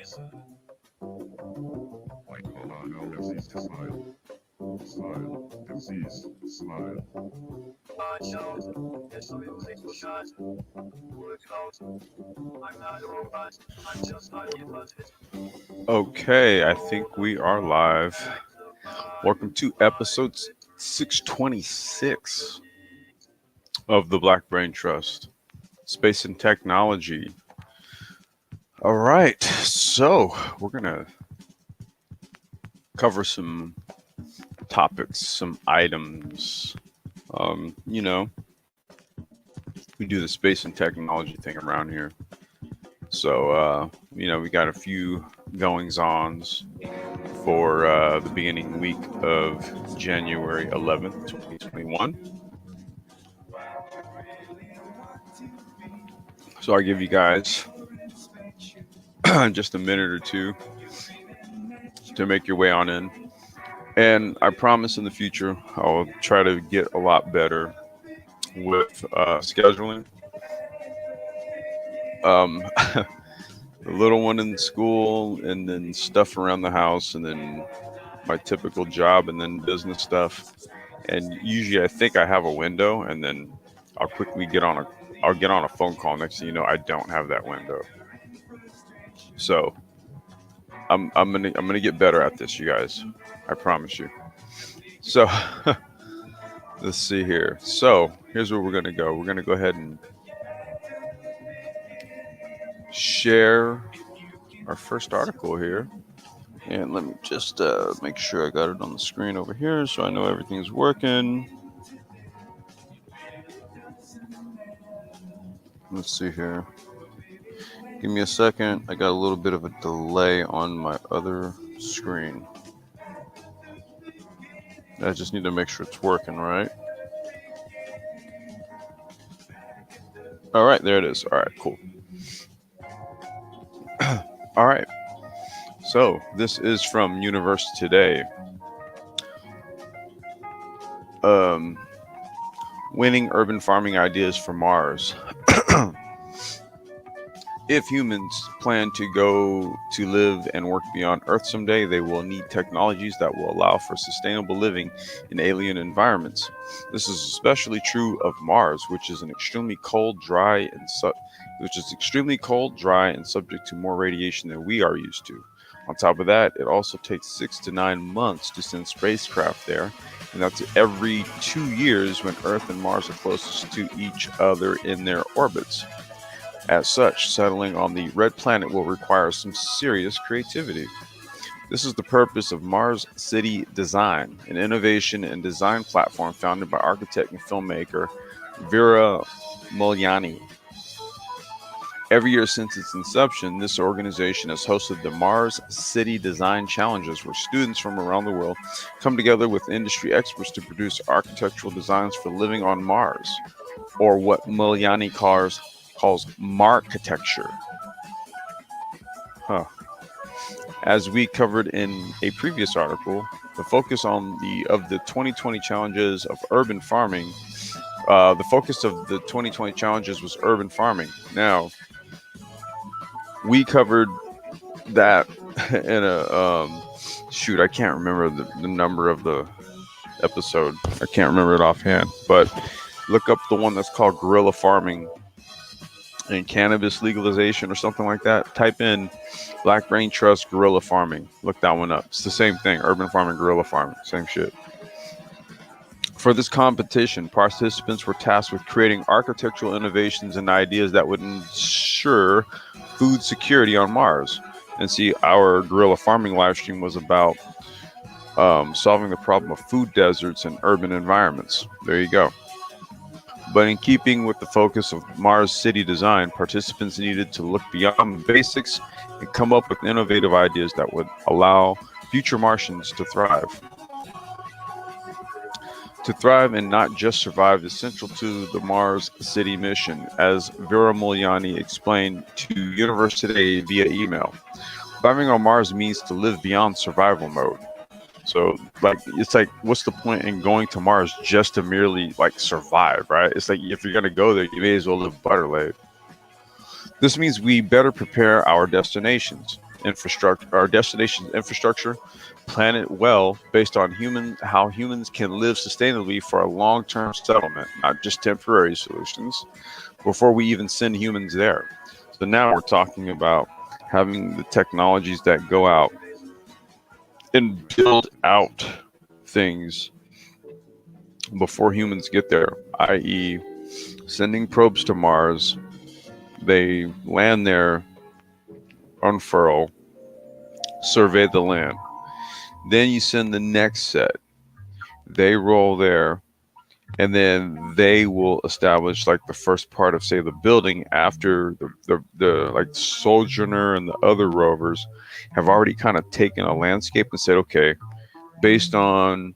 Like, hold on, no, MCs to smile. Smile. MCs, smile. I showed. It's the music to shut. Work out. I'm not a robot. I'm just not hypnotist. Okay, I think we are live. Welcome to episode 626 of the Black Brain Trust, Space and Technology. All right, so we're going to cover some topics, some items. You know, we do the space and technology thing around here. So, we got a few goings-ons for the beginning week of January 11th, 2021. So I'll give you guys just a minute or two to make your way on in. And I promise in the future, I'll try to get a lot better with scheduling. The little one in school, and then stuff around the house, and then my typical job, and then business stuff. And usually I think I have a window, and then I'll quickly I'll get on a phone call. Next thing you know, I don't have that window. So I'm gonna get better at this, you guys. I promise you. So let's see here. So here's where we're gonna go. We're gonna go ahead and share our first article here. And let me just make sure I got it on the screen over here so I know everything's working. Let's see here. Give me a second. I got a little bit of a delay on my other screen. I just need to make sure it's working, right? All right, there it is. All right, cool. All right. So this is from Universe Today. Winning urban farming ideas for Mars. If humans plan to go to live and work beyond Earth someday, they will need technologies that will allow for sustainable living in alien environments. This is especially true of Mars, which is extremely cold, dry, and subject to more radiation than we are used to. On top of that, it also takes 6 to 9 months to send spacecraft there, and that's every 2 years when Earth and Mars are closest to each other in their orbits. As such, settling on the red planet will require some serious creativity. This is the purpose of Mars City Design, an innovation and design platform founded by architect and filmmaker Vera Muliani. Every year since its inception, this organization has hosted the Mars City Design Challenges, where students from around the world come together with industry experts to produce architectural designs for living on Mars, or what Muliani calls Markitecture. As we covered in a previous article, the focus of the 2020 challenges of urban farming. The focus of the 2020 challenges was urban farming. Now, we covered that in a shoot. I can't remember the number of the episode. I can't remember it offhand, but look up the one that's called guerrilla farming and cannabis legalization or something like that. Type in Black Brain Trust guerrilla farming. Look that one up. It's the same thing. Urban farming, guerrilla farming. Same shit. For this competition, participants were tasked with creating architectural innovations and ideas that would ensure food security on Mars. And see, our guerrilla farming live stream was about solving the problem of food deserts in urban environments. There you go. But in keeping with the focus of Mars City Design, participants needed to look beyond the basics and come up with innovative ideas that would allow future Martians to thrive. To thrive and not just survive is central to the Mars City mission, as Vera Muliani explained to Universe Today via email. Surviving on Mars means to live beyond survival mode. So, it's like, what's the point in going to Mars just to merely, survive, right? It's like, if you're going to go there, you may as well live butterlade. This means we better prepare our destinations. infrastructure, plan it well based on how humans can live sustainably for a long-term settlement, not just temporary solutions, before we even send humans there. So now we're talking about having the technologies that go out and build out things before humans get there, i.e., sending probes to Mars. They land there, unfurl, survey the land. Then you send the next set. They roll there, and then they will establish like the first part of, say, the building after the like Sojourner and the other rovers have already kind of taken a landscape and said, okay, based on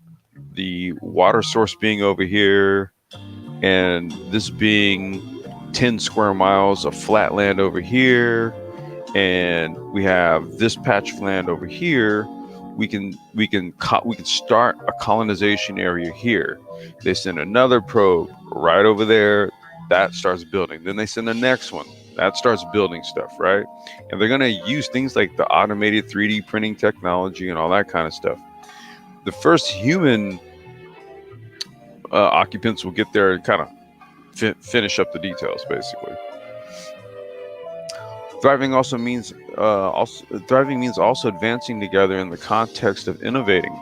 the water source being over here and this being 10 square miles of flat land over here, and we have this patch of land over here, we can start a colonization area here. They send another probe right over there, that starts building. Then they send the next one that starts building stuff, right? And they're going to use things like the automated 3D printing technology and all that kind of stuff. The first human occupants will get there and kind of finish up the details, basically. Thriving means also advancing together in the context of innovating.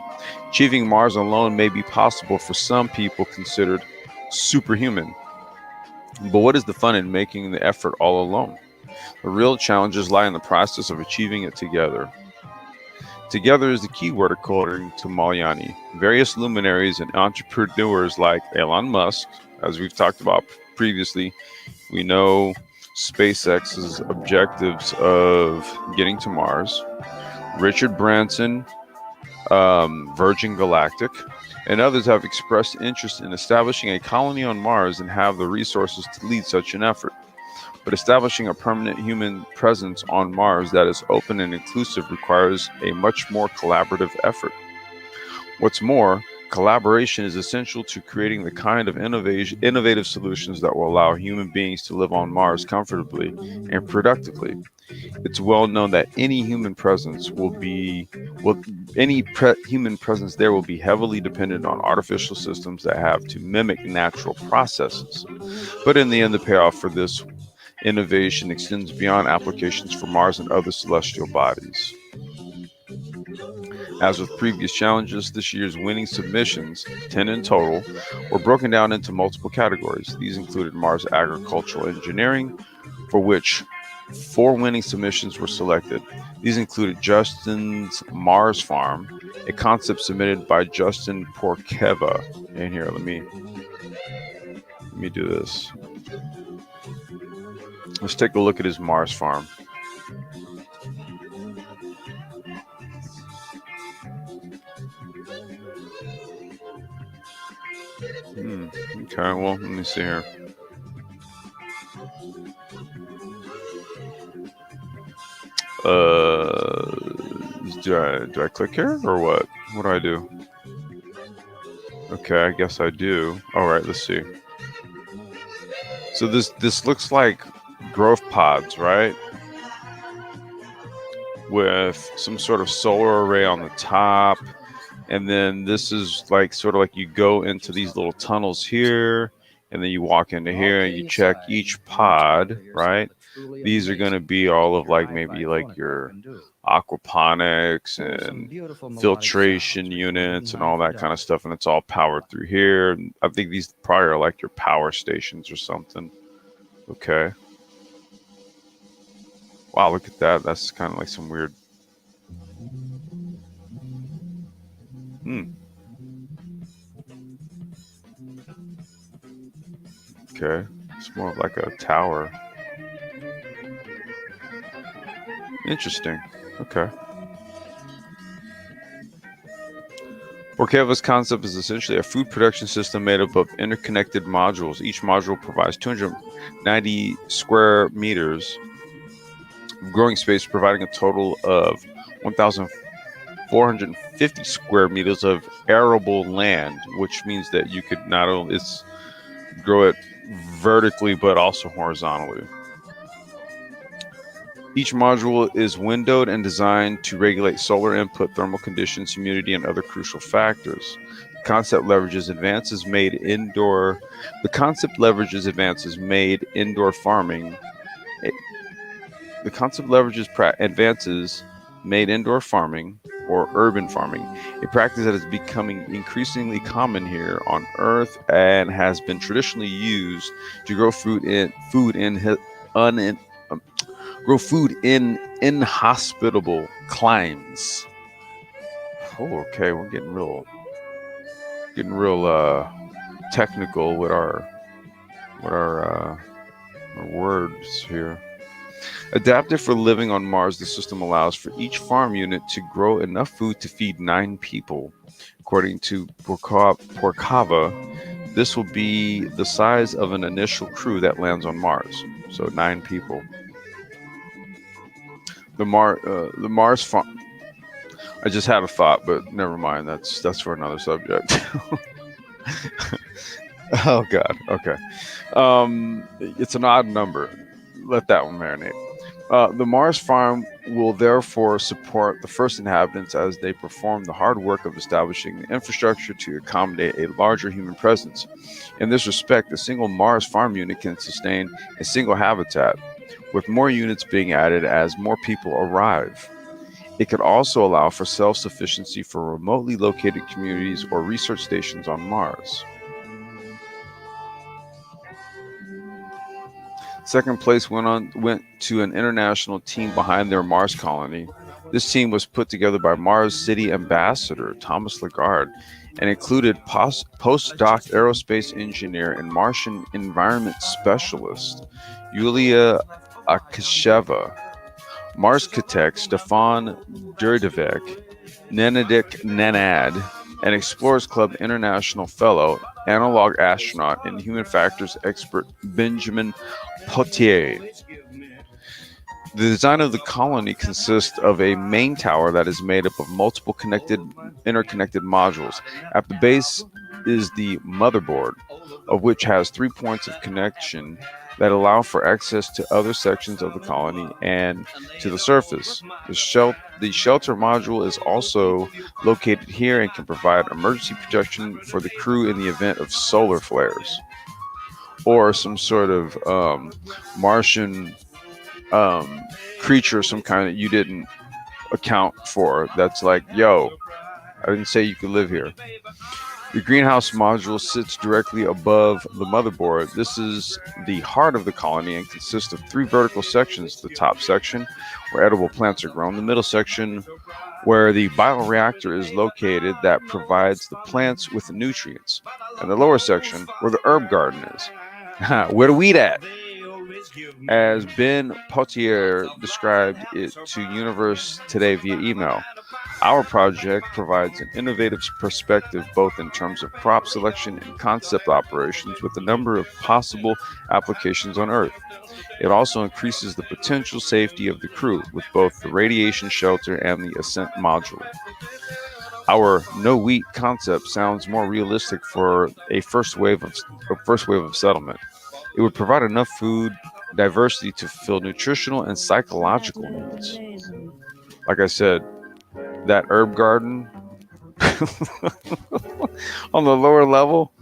Achieving Mars alone may be possible for some people considered superhuman. But what is the fun in making the effort all alone? The real challenges lie in the process of achieving it together. Together is the key word according to Maliani. Various luminaries and entrepreneurs like Elon Musk, as we've talked about previously, we know SpaceX's objectives of getting to Mars. Richard Branson, Virgin Galactic, and others have expressed interest in establishing a colony on Mars and have the resources to lead such an effort. But establishing a permanent human presence on Mars that is open and inclusive requires a much more collaborative effort. What's more, collaboration is essential to creating the kind of innovative solutions that will allow human beings to live on Mars comfortably and productively. It's well known that any human presence there will be heavily dependent on artificial systems that have to mimic natural processes. But in the end, the payoff for this innovation extends beyond applications for Mars and other celestial bodies. As with previous challenges, this year's winning submissions, 10 in total, were broken down into multiple categories. These included Mars agricultural engineering, for which 4 winning submissions were selected. These included Justin's Mars Farm, a concept submitted by Justin Porkeva. And here, let me do this. Let's take a look at his Mars Farm. Okay, well, let me see here. Do I click here or what? What do I do? Okay, I guess I do. All right, let's see. So this looks like growth pods, right? With some sort of solar array on the top. And then this is like sort of like you go into these little tunnels here, and then you walk into here and you check each pod, right? These are going to be all of like maybe like your aquaponics and filtration units and all that kind of stuff. And it's all powered through here. And I think these probably are like your power stations or something. Okay. Wow, look at that. That's kind of like some weird. Okay. It's more of like a tower. Interesting. Okay. Porkeva's concept is essentially a food production system made up of interconnected modules. Each module provides 290 square meters of growing space, providing a total of 1,450 square meters of arable land, which means that you could not only grow it vertically but also horizontally. Each module is windowed and designed to regulate solar input, thermal conditions, humidity, and other crucial factors. The concept leverages advances made indoor. The concept leverages farming. eh, The concept leverages advances made indoor farming or urban farming, a practice that is becoming increasingly common here on Earth and has been traditionally used to um, grow food in inhospitable climes. Oh, okay, we're getting real technical with our words here. Adapted for living on Mars, the system allows for each farm unit to grow enough food to feed 9 people. According to Porkava, this will be the size of an initial crew that lands on Mars. So 9 people. The Mars farm. I just had a thought, but never mind. That's for another subject. Oh God. Okay. It's an odd number. Let that one marinate. The Mars farm will therefore support the first inhabitants as they perform the hard work of establishing the infrastructure to accommodate a larger human presence. In this respect, a single Mars farm unit can sustain a single habitat, with more units being added as more people arrive. It could also allow for self sufficiency for remotely located communities or research stations on Mars. Second place went to an international team behind their Mars colony. This team was put together by Mars City Ambassador Thomas Lagarde and included postdoc aerospace engineer and Martian environment specialist Yulia Akasheva, Marscatech Stefan Durdevik, Nenadik Nenad, and Explorers Club International Fellow, analog astronaut, and human factors expert Benjamin Potier. The design of the colony consists of a main tower that is made up of multiple interconnected modules. At the base is the motherboard, of which has 3 points of connection that allow for access to other sections of the colony and to the surface. The shelter module is also located here and can provide emergency protection for the crew in the event of solar flares or some sort of Martian creature, some kind that you didn't account for. That's like, yo, I didn't say you could live here. The greenhouse module sits directly above the motherboard. This is the heart of the colony and consists of 3 vertical sections. The top section, where edible plants are grown, the middle section, where the bioreactor is located that provides the plants with the nutrients, and the lower section, where the herb garden is. Where the weed at? As Ben Potier described it to Universe Today via email, our project provides an innovative perspective both in terms of crop selection and concept operations with a number of possible applications on Earth. It also increases the potential safety of the crew with both the radiation shelter and the ascent module. Our no wheat concept sounds more realistic for a first wave of settlement. It would provide enough food diversity to fulfill nutritional and psychological needs. Like I said, that herb garden on the lower level,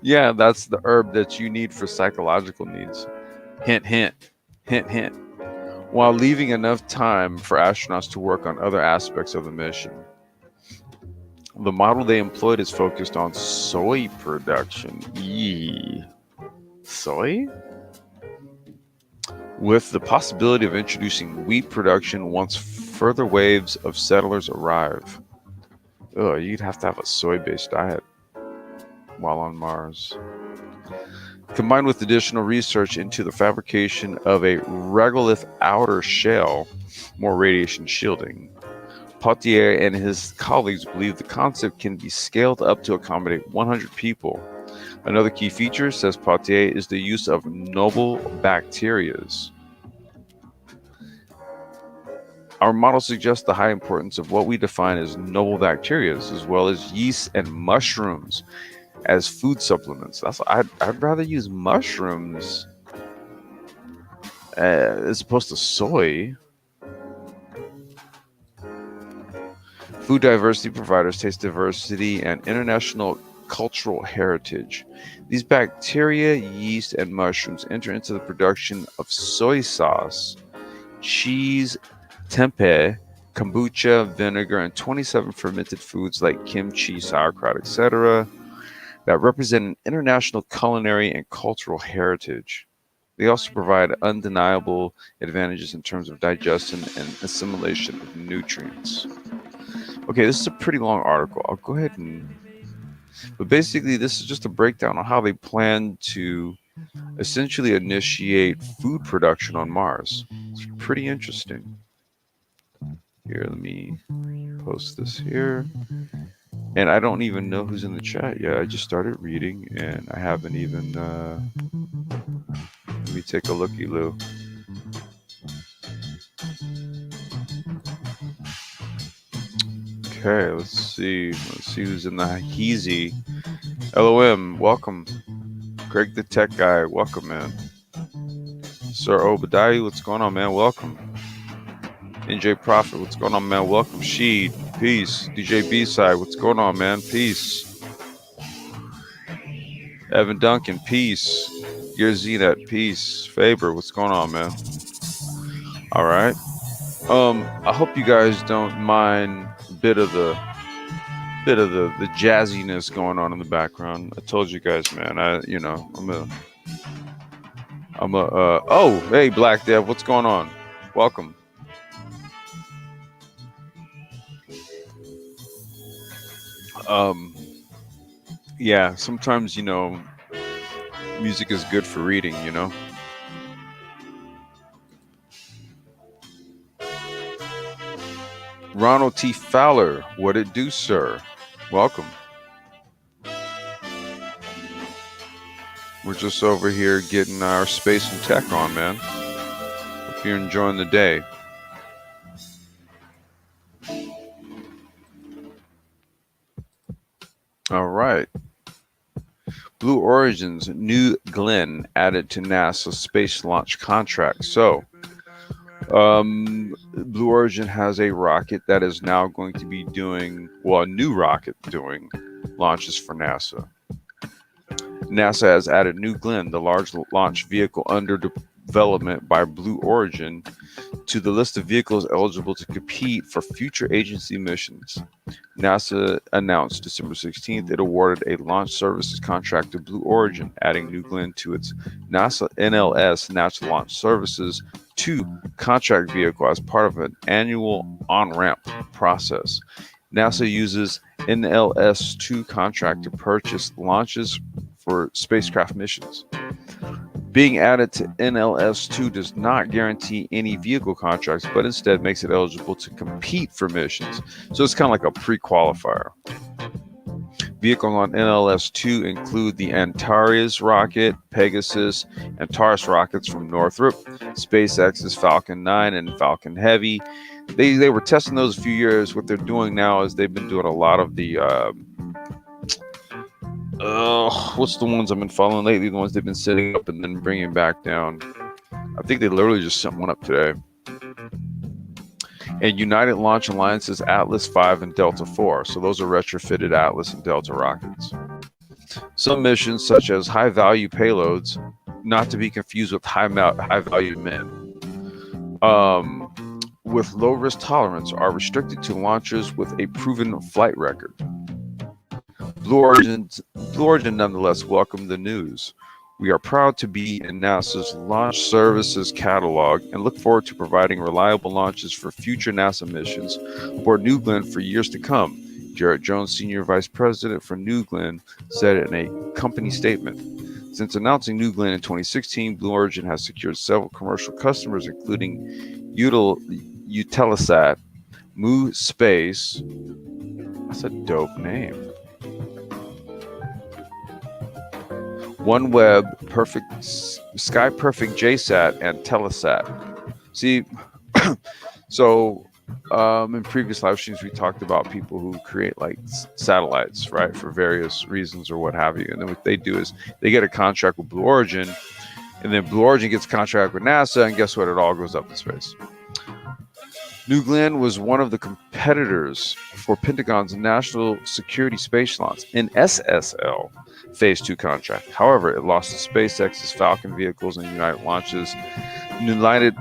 yeah, that's the herb that you need for psychological needs. Hint, hint, hint, hint. While leaving enough time for astronauts to work on other aspects of the mission. The model they employed is focused on soy production. Yee. Soy? With the possibility of introducing wheat production once further waves of settlers arrive. Ugh, you'd have to have a soy-based diet while on Mars. Combined with additional research into the fabrication of a regolith outer shell, more radiation shielding, Potier and his colleagues believe the concept can be scaled up to accommodate 100 people. Another key feature, says Potier, is the use of noble bacterias. Our model suggests the high importance of what we define as noble bacteria, as well as yeast and mushrooms as food supplements. I'd rather use mushrooms as opposed to soy. Food diversity providers taste diversity and international cultural heritage. These bacteria, yeast, and mushrooms enter into the production of soy sauce, cheese, tempeh, kombucha, vinegar, and 27 fermented foods like kimchi, sauerkraut, etc., that represent an international culinary and cultural heritage. They also provide undeniable advantages in terms of digestion and assimilation of nutrients. Okay, this is a pretty long article. I'll go ahead and. But basically, this is just a breakdown on how they plan to essentially initiate food production on Mars. It's pretty interesting. Here, let me post this here. And I don't even know who's in the chat yet. I just started reading and I haven't even. Let me take a looky, Lou. Okay, let's see. Let's see who's in the Heezy. LOM, welcome. Greg the Tech Guy, welcome, man. Sir Obadiah, what's going on, man? Welcome. NJ Prophet, what's going on, man? Welcome. Sheed, peace. DJ B-Side, what's going on, man? Peace. Evan Duncan, peace. Gear Znet, peace. Faber, what's going on, man? All right. I hope you guys don't mind a bit of the jazziness going on in the background. I told you guys, man. Oh, hey, Black Dev, what's going on? Welcome. Yeah, sometimes, music is good for reading, Ronald T. Fowler, what it do, sir? Welcome. We're just over here getting our space and tech on, man. Hope you're enjoying the day. All right. Blue Origin's New Glenn added to NASA space launch contract. So, Blue Origin has a rocket that is now going to be doing, a new rocket doing launches for NASA. NASA has added New Glenn, the large launch vehicle under development by Blue Origin, to the list of vehicles eligible to compete for future agency missions. NASA announced December 16th it awarded a launch services contract to Blue Origin, adding New Glenn to its NASA NLS Natural Launch Services 2 contract vehicle as part of an annual on-ramp process. NASA uses NLS-2 contract to purchase launches for spacecraft missions. Being added to NLS-2 does not guarantee any vehicle contracts, but instead makes it eligible to compete for missions. So it's kind of like a pre-qualifier. Vehicles on NLS-2 include the Antares rocket, Pegasus, and Taurus rockets from Northrop, SpaceX's Falcon 9 and Falcon Heavy. They were testing those a few years. What they're doing now is they've been doing a lot of the what's the ones I've been following lately? The ones they've been setting up and then bringing back down. I think they literally just sent one up today. And United Launch Alliance's Atlas V and Delta IV. So those are retrofitted Atlas and Delta rockets. Some missions, such as high-value payloads, not to be confused with high-value men, with low-risk tolerance, are restricted to launchers with a proven flight record. Blue Origin nonetheless welcomed the news. We are proud to be in NASA's launch services catalog and look forward to providing reliable launches for future NASA missions aboard New Glenn for years to come, Jarrett Jones, Senior Vice President for New Glenn, said in a company statement. Since announcing New Glenn in 2016, Blue Origin has secured several commercial customers, including Utelosat, Mu Space. That's a dope name. OneWeb, Sky Perfect JSAT, and Telesat. See, so in previous live streams, we talked about people who create like satellites, right, for various reasons or what have you. And then what they do is they get a contract with Blue Origin, and then Blue Origin gets a contract with NASA, and guess what? It all goes up in space. New Glenn was one of the competitors for Pentagon's National Security Space Launch, NSSL Phase 2 contract. However, it lost to SpaceX's Falcon vehicles and United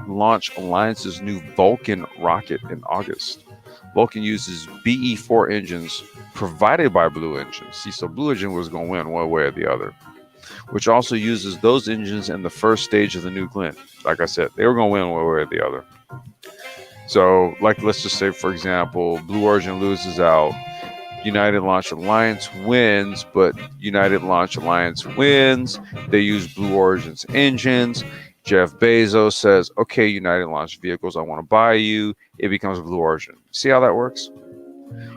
Launch Alliance's new Vulcan rocket in August. Vulcan uses BE-4 engines provided by Blue Engine. See, so Blue Engine was going to win one way or the other, which also uses those engines in the first stage of the New Glenn. Like I said, they were going to win one way or the other. So, like, let's just say, for example, Blue Origin loses out. United Launch Alliance wins, but United Launch Alliance wins. They use Blue Origin's engines. Jeff Bezos says, okay, United Launch Vehicles, I want to buy you. It becomes Blue Origin. See how that works?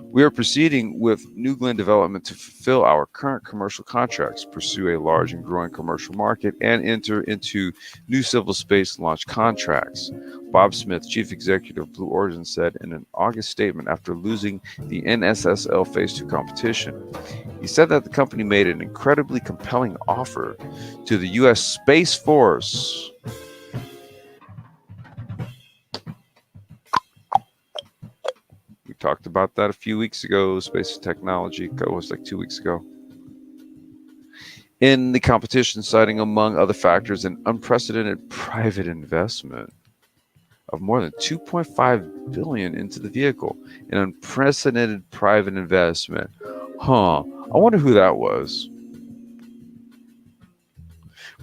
We are proceeding with New Glenn development to fulfill our current commercial contracts, pursue a large and growing commercial market, and enter into new civil space launch contracts. Bob Smith, chief executive of Blue Origin, said in an August statement after losing the NSSL Phase 2 competition. He said that the company made an incredibly compelling offer to the U.S. Space Force. We talked about that a few weeks ago. Space technology, it was like 2 weeks ago. In the competition, citing among other factors an unprecedented private investment of more than $2.5 billion into the vehicle. An unprecedented private investment. I wonder who that was.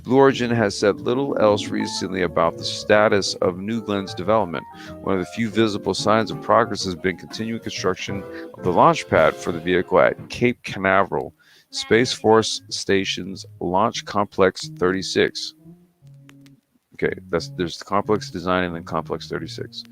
Blue Origin has said little else recently about the status of New Glenn's development. One of the few visible signs of progress has been continuing construction of the launch pad for the vehicle at Cape Canaveral Space Force Station's Launch Complex 36. Okay, there's the Complex Design and then Complex 36.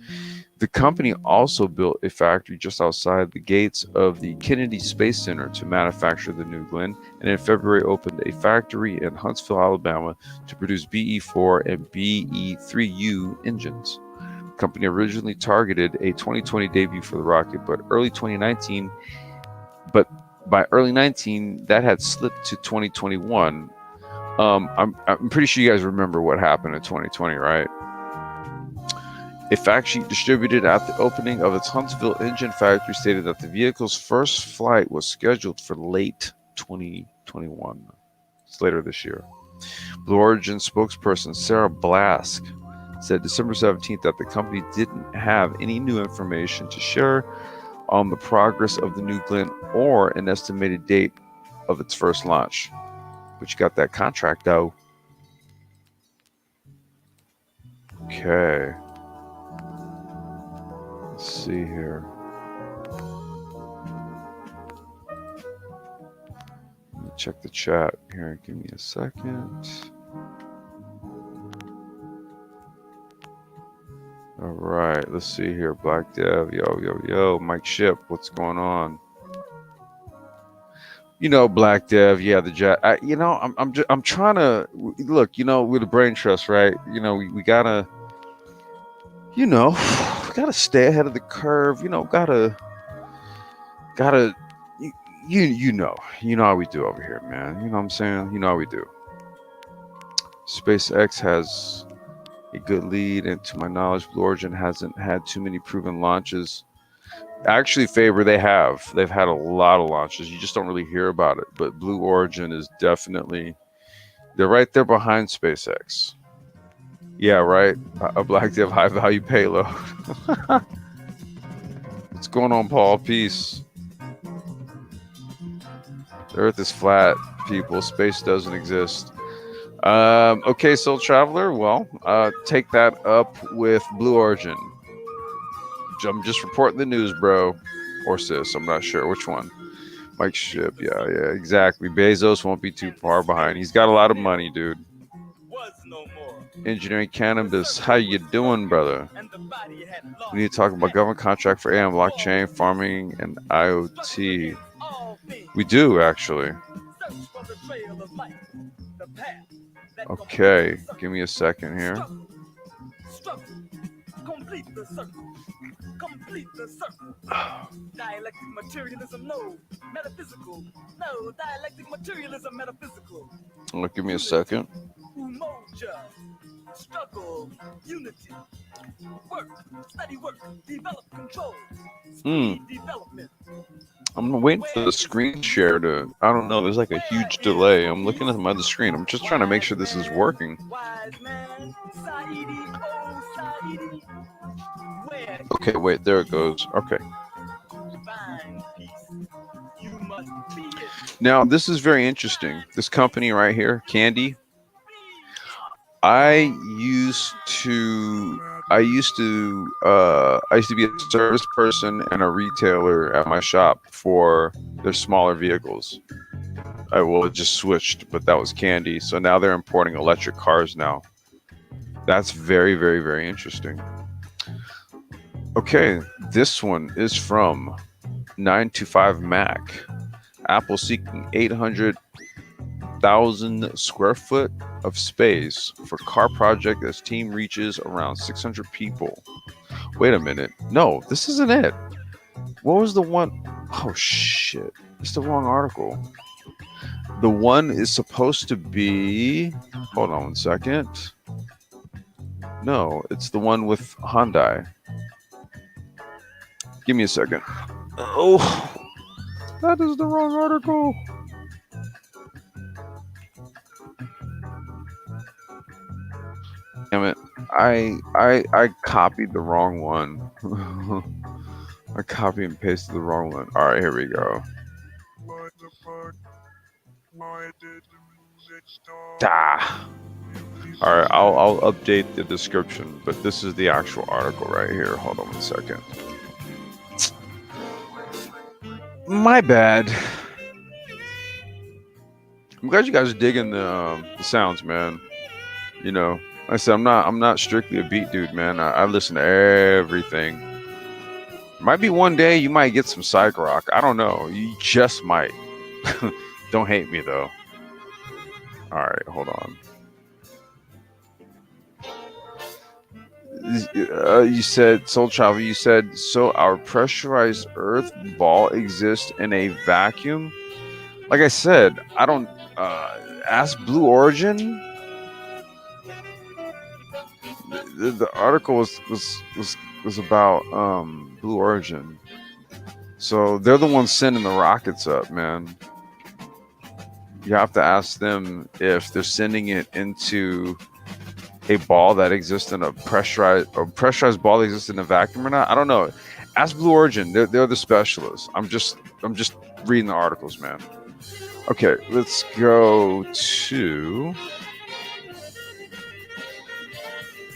The company also built a factory just outside the gates of the Kennedy Space Center to manufacture the New Glenn, and in February opened a factory in Huntsville, Alabama to produce BE-4 and BE-3U engines. The company originally targeted a 2020 debut for the rocket, but by early 19, that had slipped to 2021. I'm pretty sure you guys remember what happened in 2020, right? A fact sheet distributed at the opening of its Huntsville engine factory stated that the vehicle's first flight was scheduled for late 2021. It's later this year. Blue Origin spokesperson Sarah Blask said December 17th that the company didn't have any new information to share on the progress of the New Glenn or an estimated date of its first launch. But you got that contract, though. Okay. Let's see here. Let me check the chat here. Give me a second. All right. Let's see here. Black Dev. Yo. Mike Ship. What's going on? Black Dev, yeah, the jet. I'm trying to look. With the brain trust, right? We gotta, we gotta stay ahead of the curve. Gotta, you know how we do over here, man. You know what I'm saying? You know how we do. SpaceX has a good lead, and to my knowledge, Blue Origin hasn't had too many proven launches. Actually, Faber, they've had a lot of launches. You just don't really hear about it. But Blue Origin is definitely, they're right there behind SpaceX. Yeah, right. A Black Dev high value payload. What's going on, Paul? Peace. The Earth is flat, people. Space doesn't exist. Okay, Soul Traveler. Well, take that up with Blue Origin. I'm just reporting the news, bro. Or sis, I'm not sure which one. Mike Ship, yeah, exactly. Bezos won't be too far behind. He's got a lot of money, dude. Engineering Cannabis, how you doing, brother? We need to talk about government contract for AI, blockchain, farming, and IoT. We do, actually. Okay, give me a second here. Complete the circle. Dialectic materialism, no. Metaphysical, no. Dialectic materialism, metaphysical. Give me a second. Umoja. Struggle. circle, unity, work, study work, develop control, Hmm. speed development. I'm waiting for the screen share to. I don't know. There's like a huge delay. I'm looking at my other screen. I'm just trying to make sure this is working. Wise man, Saidi, oh Saidi, where Okay, wait. There it goes. Okay. find peace? You must be it. Now this is very interesting. This company right here, Candy. I used to. I used to be a service person and a retailer at my shop for their smaller vehicles. It just switched, but that was Candy. So now they're importing electric cars now. That's very, very, very interesting. Okay, this one is from 925 Mac. Apple seeking 800,000 square foot of space for car project as team reaches around 600 people. Wait a minute. No, this isn't it. What was the one? Oh, shit. It's the wrong article. The one is supposed to be. Hold on 1 second. No, it's the one with Hyundai. Give me a second. Oh, that is the wrong article. Damn it. I copied the wrong one. I copy and pasted the wrong one. All right, here we go. What the fuck? Why did the music stop? Ah. All right, I'll update the description, but this is the actual article right here. Hold on 1 second. My bad. I'm glad you guys are digging the sounds, man. You know, like I said I'm not strictly a beat dude, man. I listen to everything. Might be one day you might get some psych rock. I don't know. You just might. Don't hate me though. All right, hold on. You said Soul Travel. You said so. Our pressurized Earth ball exists in a vacuum. Like I said, I don't. Ask Blue Origin. The article was about Blue Origin. So they're the ones sending the rockets up, man. You have to ask them if they're sending it into a ball that exists in a pressurized ball that exists in a vacuum or not. I don't know. Ask Blue Origin. They're the specialists. I'm just reading the articles, man. Okay, let's go to.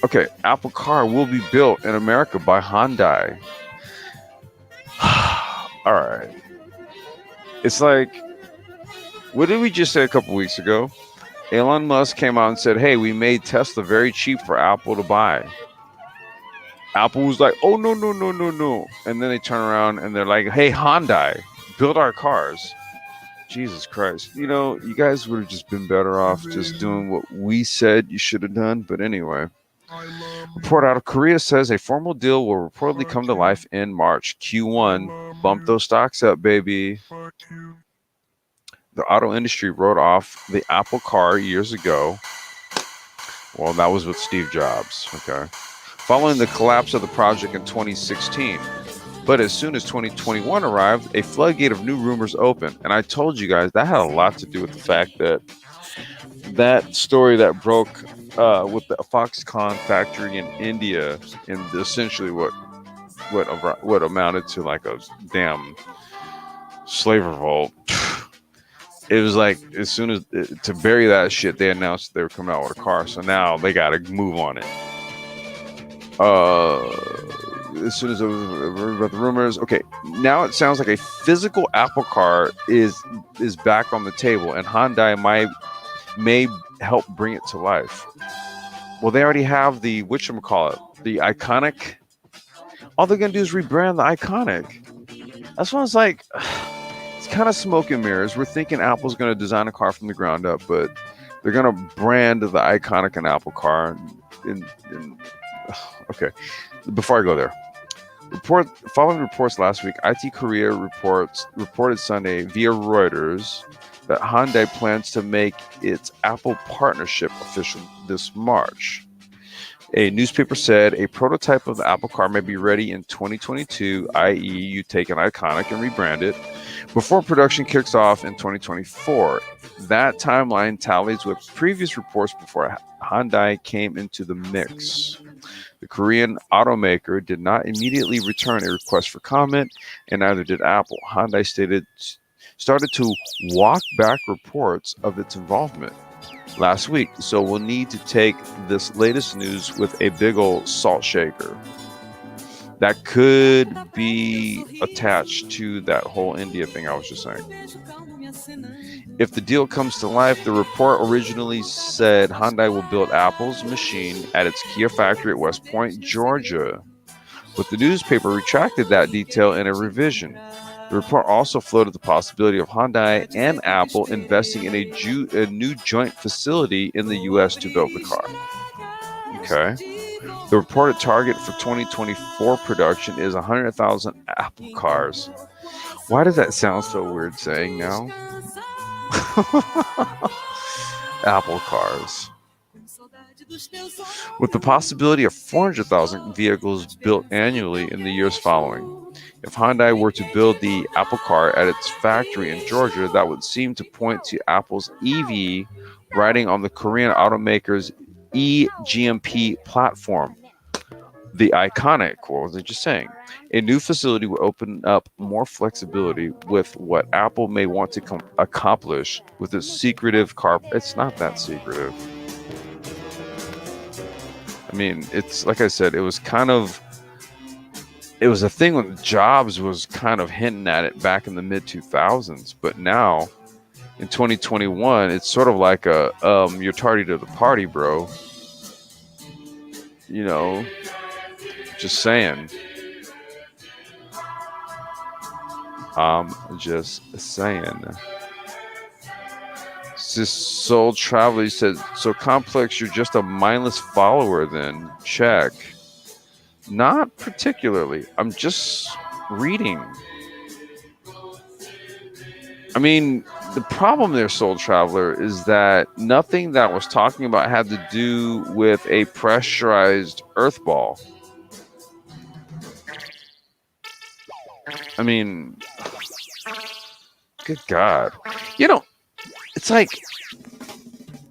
Okay, Apple Car will be built in America by Hyundai. All right. It's like, what did we just say a couple weeks ago? Elon Musk came out and said, hey, we made Tesla very cheap for Apple to buy. Apple was like, oh, no, no, no, no, no. And then they turn around and they're like, hey, Hyundai, build our cars. Jesus Christ. You know, you guys would have just been better off just doing what we said you should have done. But anyway. Report out of Korea says a formal deal will reportedly come to life in March. Q1. Bump those stocks up, baby. The auto industry wrote off the Apple car years ago. Well, that was with Steve Jobs. Okay. Following the collapse of the project in 2016. But as soon as 2021 arrived, a floodgate of new rumors opened. And I told you guys that had a lot to do with the fact that that story that broke with the Foxconn factory in India, and essentially what amounted to like a damn slave revolt. It was like as soon as to bury that shit, they announced they were coming out with a car. So now they got to move on it. As soon as it was about the rumors, okay, now it sounds like a physical Apple car is back on the table, and Hyundai may help bring it to life. Well, they already have the whatchamacallit, the Iconic. All they're gonna do is rebrand the Iconic. That's why it's like, it's kind of smoke and mirrors. We're thinking Apple's gonna design a car from the ground up, but they're gonna brand the Iconic an Apple car. Okay, before I go there, following reports last week, IT Korea reported Sunday via Reuters that Hyundai plans to make its Apple partnership official this March. A newspaper said a prototype of the Apple car may be ready in 2022, i.e., you take an iconic and rebrand it, before production kicks off in 2024. That timeline tallies with previous reports before Hyundai came into the mix. The Korean automaker did not immediately return a request for comment, and neither did Apple. Hyundai started to walk back reports of its involvement last week, so we'll need to take this latest news with a big old salt shaker. That could be attached to that whole India thing I was just saying. If the deal comes to life, the report originally said Hyundai will build Apple's machine at its Kia factory at West Point, Georgia. But the newspaper retracted that detail in a revision. The report also floated the possibility of Hyundai and Apple investing in a new joint facility in the U.S. to build the car. Okay. The reported target for 2024 production is 100,000 Apple cars. Why does that sound so weird saying now? Apple cars. With the possibility of 400,000 vehicles built annually in the years following. If Hyundai were to build the Apple car at its factory in Georgia, that would seem to point to Apple's EV riding on the Korean automaker's eGMP platform. The iconic, what was I just saying? A new facility will open up more flexibility with what Apple may want to accomplish with its secretive car. It's not that secretive. I mean, it's like I said, it was a thing when Jobs was kind of hinting at it back in the mid 2000s, but now in 2021, it's sort of like you're tardy to the party, bro. You know, just saying. I'm just saying. This Soul Traveler said, so Complex, you're just a mindless follower then. Check. Not particularly. I'm just reading. I mean, the problem there, Soul Traveler, is that nothing that was talking about had to do with a pressurized earth ball. I mean, good God. You know, it's like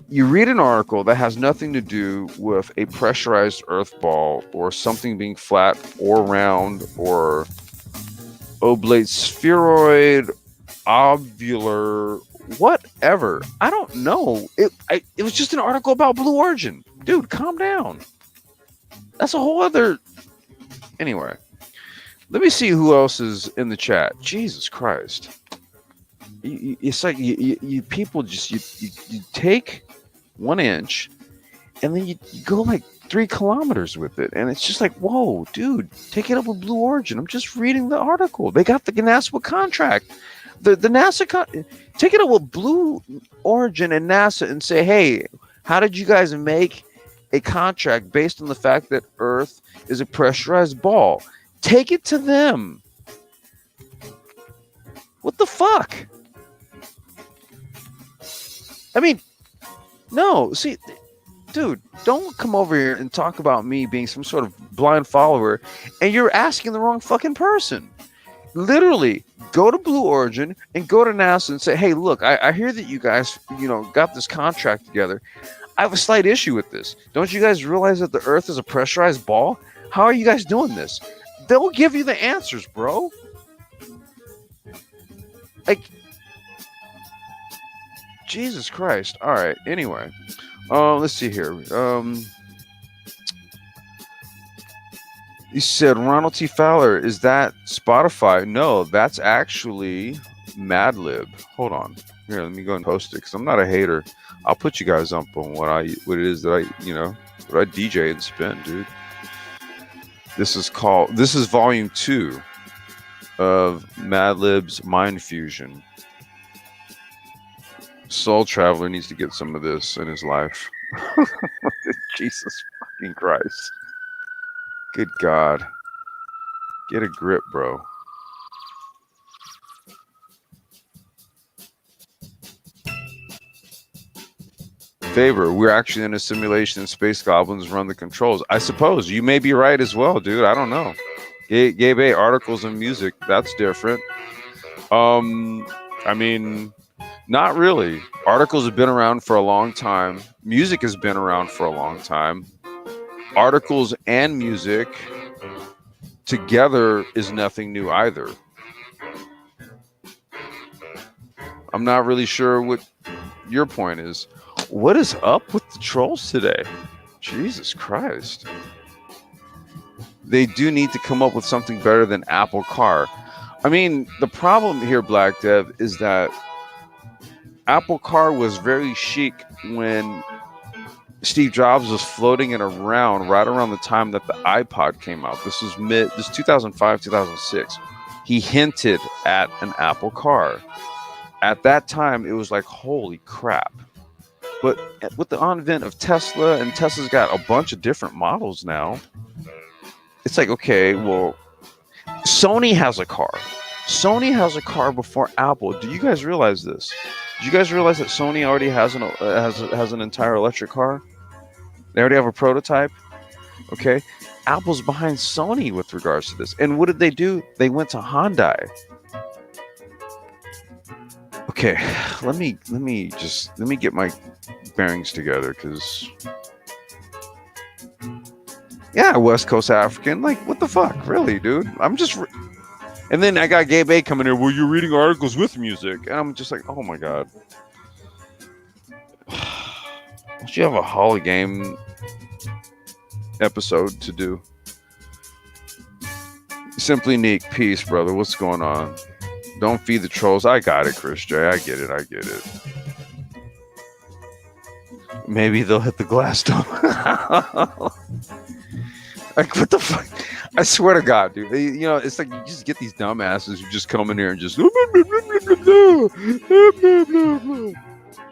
you read an article that has nothing to do with a pressurized earth ball or something being flat or round or oblate spheroid, ovular, whatever. I don't know. It was just an article about Blue Origin. Dude, calm down. That's a whole other... Anyway, let me see who else is in the chat. Jesus Christ. It's like you people just you take 1 inch and then you go like 3 kilometers with it, and it's just like, whoa, dude, take it up with Blue Origin. I'm just reading the article. They got the NASA contract. The NASA take it up with Blue Origin and NASA and say, hey, how did you guys make a contract based on the fact that Earth is a pressurized ball? Take it to them. What the fuck? I mean, no, see, dude, don't come over here and talk about me being some sort of blind follower, and you're asking the wrong fucking person. Literally, go to Blue Origin and go to NASA and say, hey, look, I hear that you guys, got this contract together. I have a slight issue with this. Don't you guys realize that the Earth is a pressurized ball? How are you guys doing this? They'll give you the answers, bro. Like, Jesus Christ. All right. Anyway, let's see here. You said Ronald T. Fowler. Is that Spotify? No, that's actually Mad Lib. Hold on. Here, let me go and post it because I'm not a hater. I'll put you guys up on what it is that what I DJ and spin, dude. This is volume 2 of Mad Lib's Mind Fusion. Soul Traveler needs to get some of this in his life. Jesus fucking Christ. Good God. Get a grip, bro. favor. We're actually in a simulation and space goblins run the controls. I suppose you may be right as well, dude. I don't know. Gabe A, articles and music. That's different. I mean, not really. Articles have been around for a long time. Music has been around for a long time. Articles and music together is nothing new either. I'm not really sure what your point is. What is up with the trolls today? Jesus Christ. They do need to come up with something better than Apple Car. I mean, the problem here, Black Dev, is that Apple Car was very chic when Steve Jobs was floating it around right around the time that the iPod came out. This 2005, 2006. He hinted at an Apple Car. At that time, it was like, holy crap. But with the advent of Tesla, and Tesla's got a bunch of different models now, it's like, okay, well, Sony has a car. Sony has a car before Apple. Do you guys realize this? Do you guys realize that Sony already has an entire electric car? They already have a prototype. Okay, Apple's behind Sony with regards to this. And what did they do? They went to Hyundai. Okay, let me get my bearings together, because yeah, West Coast African, like, what the fuck, really, dude? And then I got Gabe A coming here. Well, you're reading articles with music, and I'm just like, oh my god. Don't you have a Hall of Game episode to do? Simply Neek, peace, brother. What's going on? Don't feed the trolls. I got it, Chris J. I get it. Maybe they'll hit the glass dome. Like, what the fuck? I swear to God, dude. It's like you just get these dumbasses who just come in here and just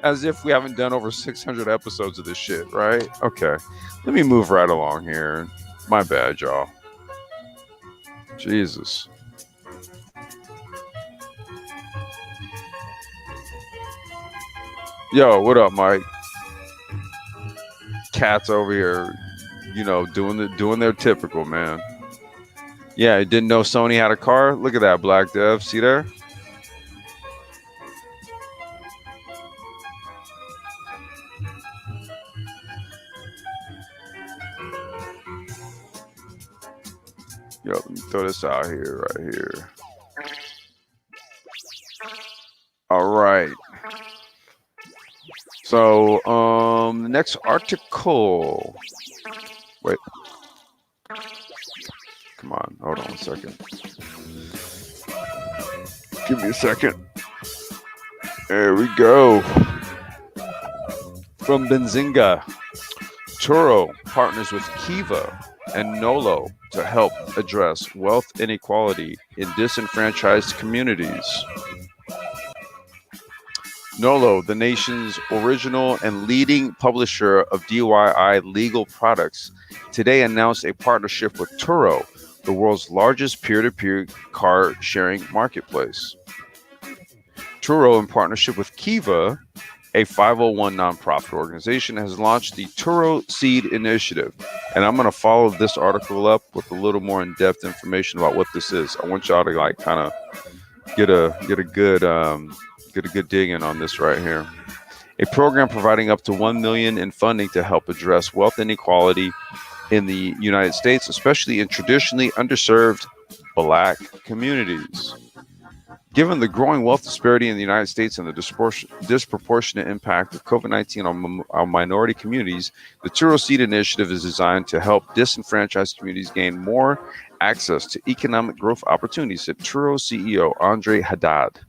as if we haven't done over 600 episodes of this shit, right? Okay. Let me move right along here. My bad, y'all. Jesus. Yo, what up, Mike? Cats over here, doing their typical, man. Yeah, I didn't know Sony had a car. Look at that, Black Dev. See there? Yo, let me throw this out here, right here. All right. So, the next article. Wait. Come on, hold on a second. Give me a second. There we go. From Benzinga, Turo partners with Kiva and Nolo to help address wealth inequality in disenfranchised communities. Nolo, the nation's original and leading publisher of DIY legal products, today announced a partnership with Turo, the world's largest peer-to-peer car sharing marketplace. Turo, in partnership with Kiva, a 501 nonprofit organization, has launched the Turo Seed Initiative. And I'm going to follow this article up with a little more in-depth information about what this is. I want y'all to kind of get a good dig in on this right here. A program providing up to $1 million in funding to help address wealth inequality in the United States, especially in traditionally underserved Black communities. Given the growing wealth disparity in the United States and the disproportionate impact of COVID-19 on minority communities, the Turo Seed Initiative is designed to help disenfranchised communities gain more access to economic growth opportunities, said Turo CEO Andre Haddad.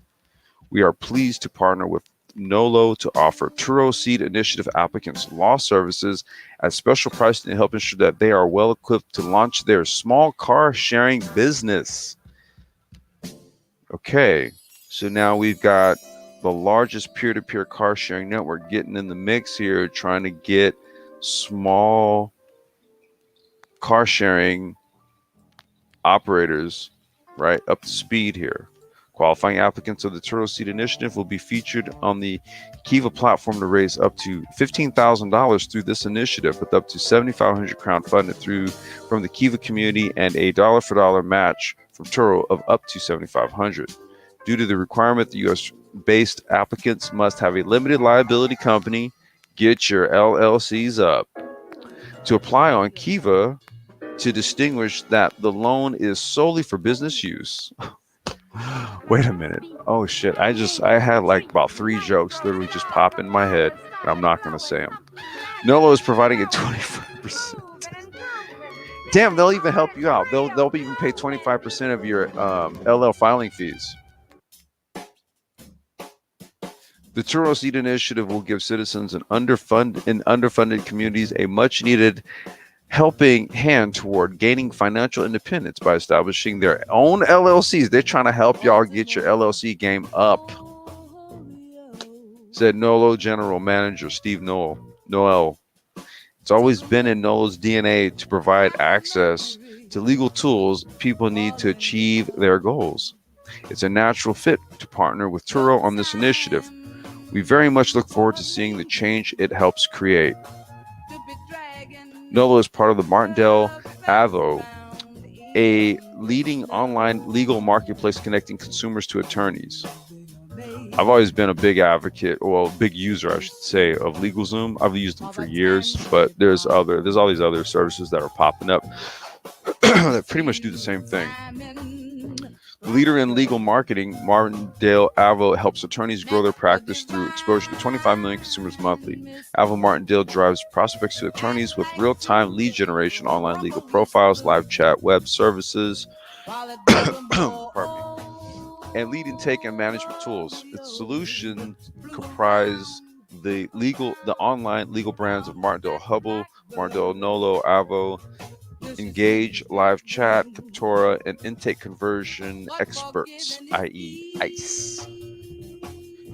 We are pleased to partner with Nolo to offer Turo Seed Initiative applicants law services at special pricing to help ensure that they are well equipped to launch their small car sharing business. Okay, so now we've got the largest peer-to-peer car sharing network getting in the mix here, trying to get small car sharing operators right up to speed here. Qualifying applicants of the Turo Seed Initiative will be featured on the Kiva platform to raise up to $15,000 through this initiative, with up to 7,500 crowdfunded through from the Kiva community and a dollar for dollar match from Turo of up to 7,500. Due to the requirement that U.S.-based applicants must have a limited liability company, get your LLCs up. To apply on Kiva, to distinguish that the loan is solely for business use. Wait a minute. Oh shit. I had like about 3 jokes literally just pop in my head, and I'm not going to say them. Nolo is providing a 25%. Damn, they'll even help you out. They'll even pay 25% of your LL filing fees. The Turo Seed Initiative will give citizens in underfunded communities a much-needed helping hand toward gaining financial independence by establishing their own LLCs. They're trying to help y'all get your LLC game up, said Nolo General Manager Steve Noel. It's always been in Nolo's DNA to provide access to legal tools people need to achieve their goals. It's a natural fit to partner with Turo on this initiative. We very much look forward to seeing the change it helps create. Nolo is part of the Martindale Avo, a leading online legal marketplace connecting consumers to attorneys. I've always been a big advocate, or big user, I should say, of LegalZoom. I've used them for years, but there's all these other services that are popping up that pretty much do the same thing. Leader in legal marketing, Martindale Avo helps attorneys grow their practice through exposure to 25 million consumers monthly. Avo Martindale drives prospects to attorneys with real-time lead generation, online legal profiles, live chat, web services, pardon me, and lead intake and management tools. Its solutions comprise the online legal brands of Martindale Hubble, Martindale Nolo, Avo, Engage, Live Chat, Captora, and Intake Conversion Experts, i.e. ICE.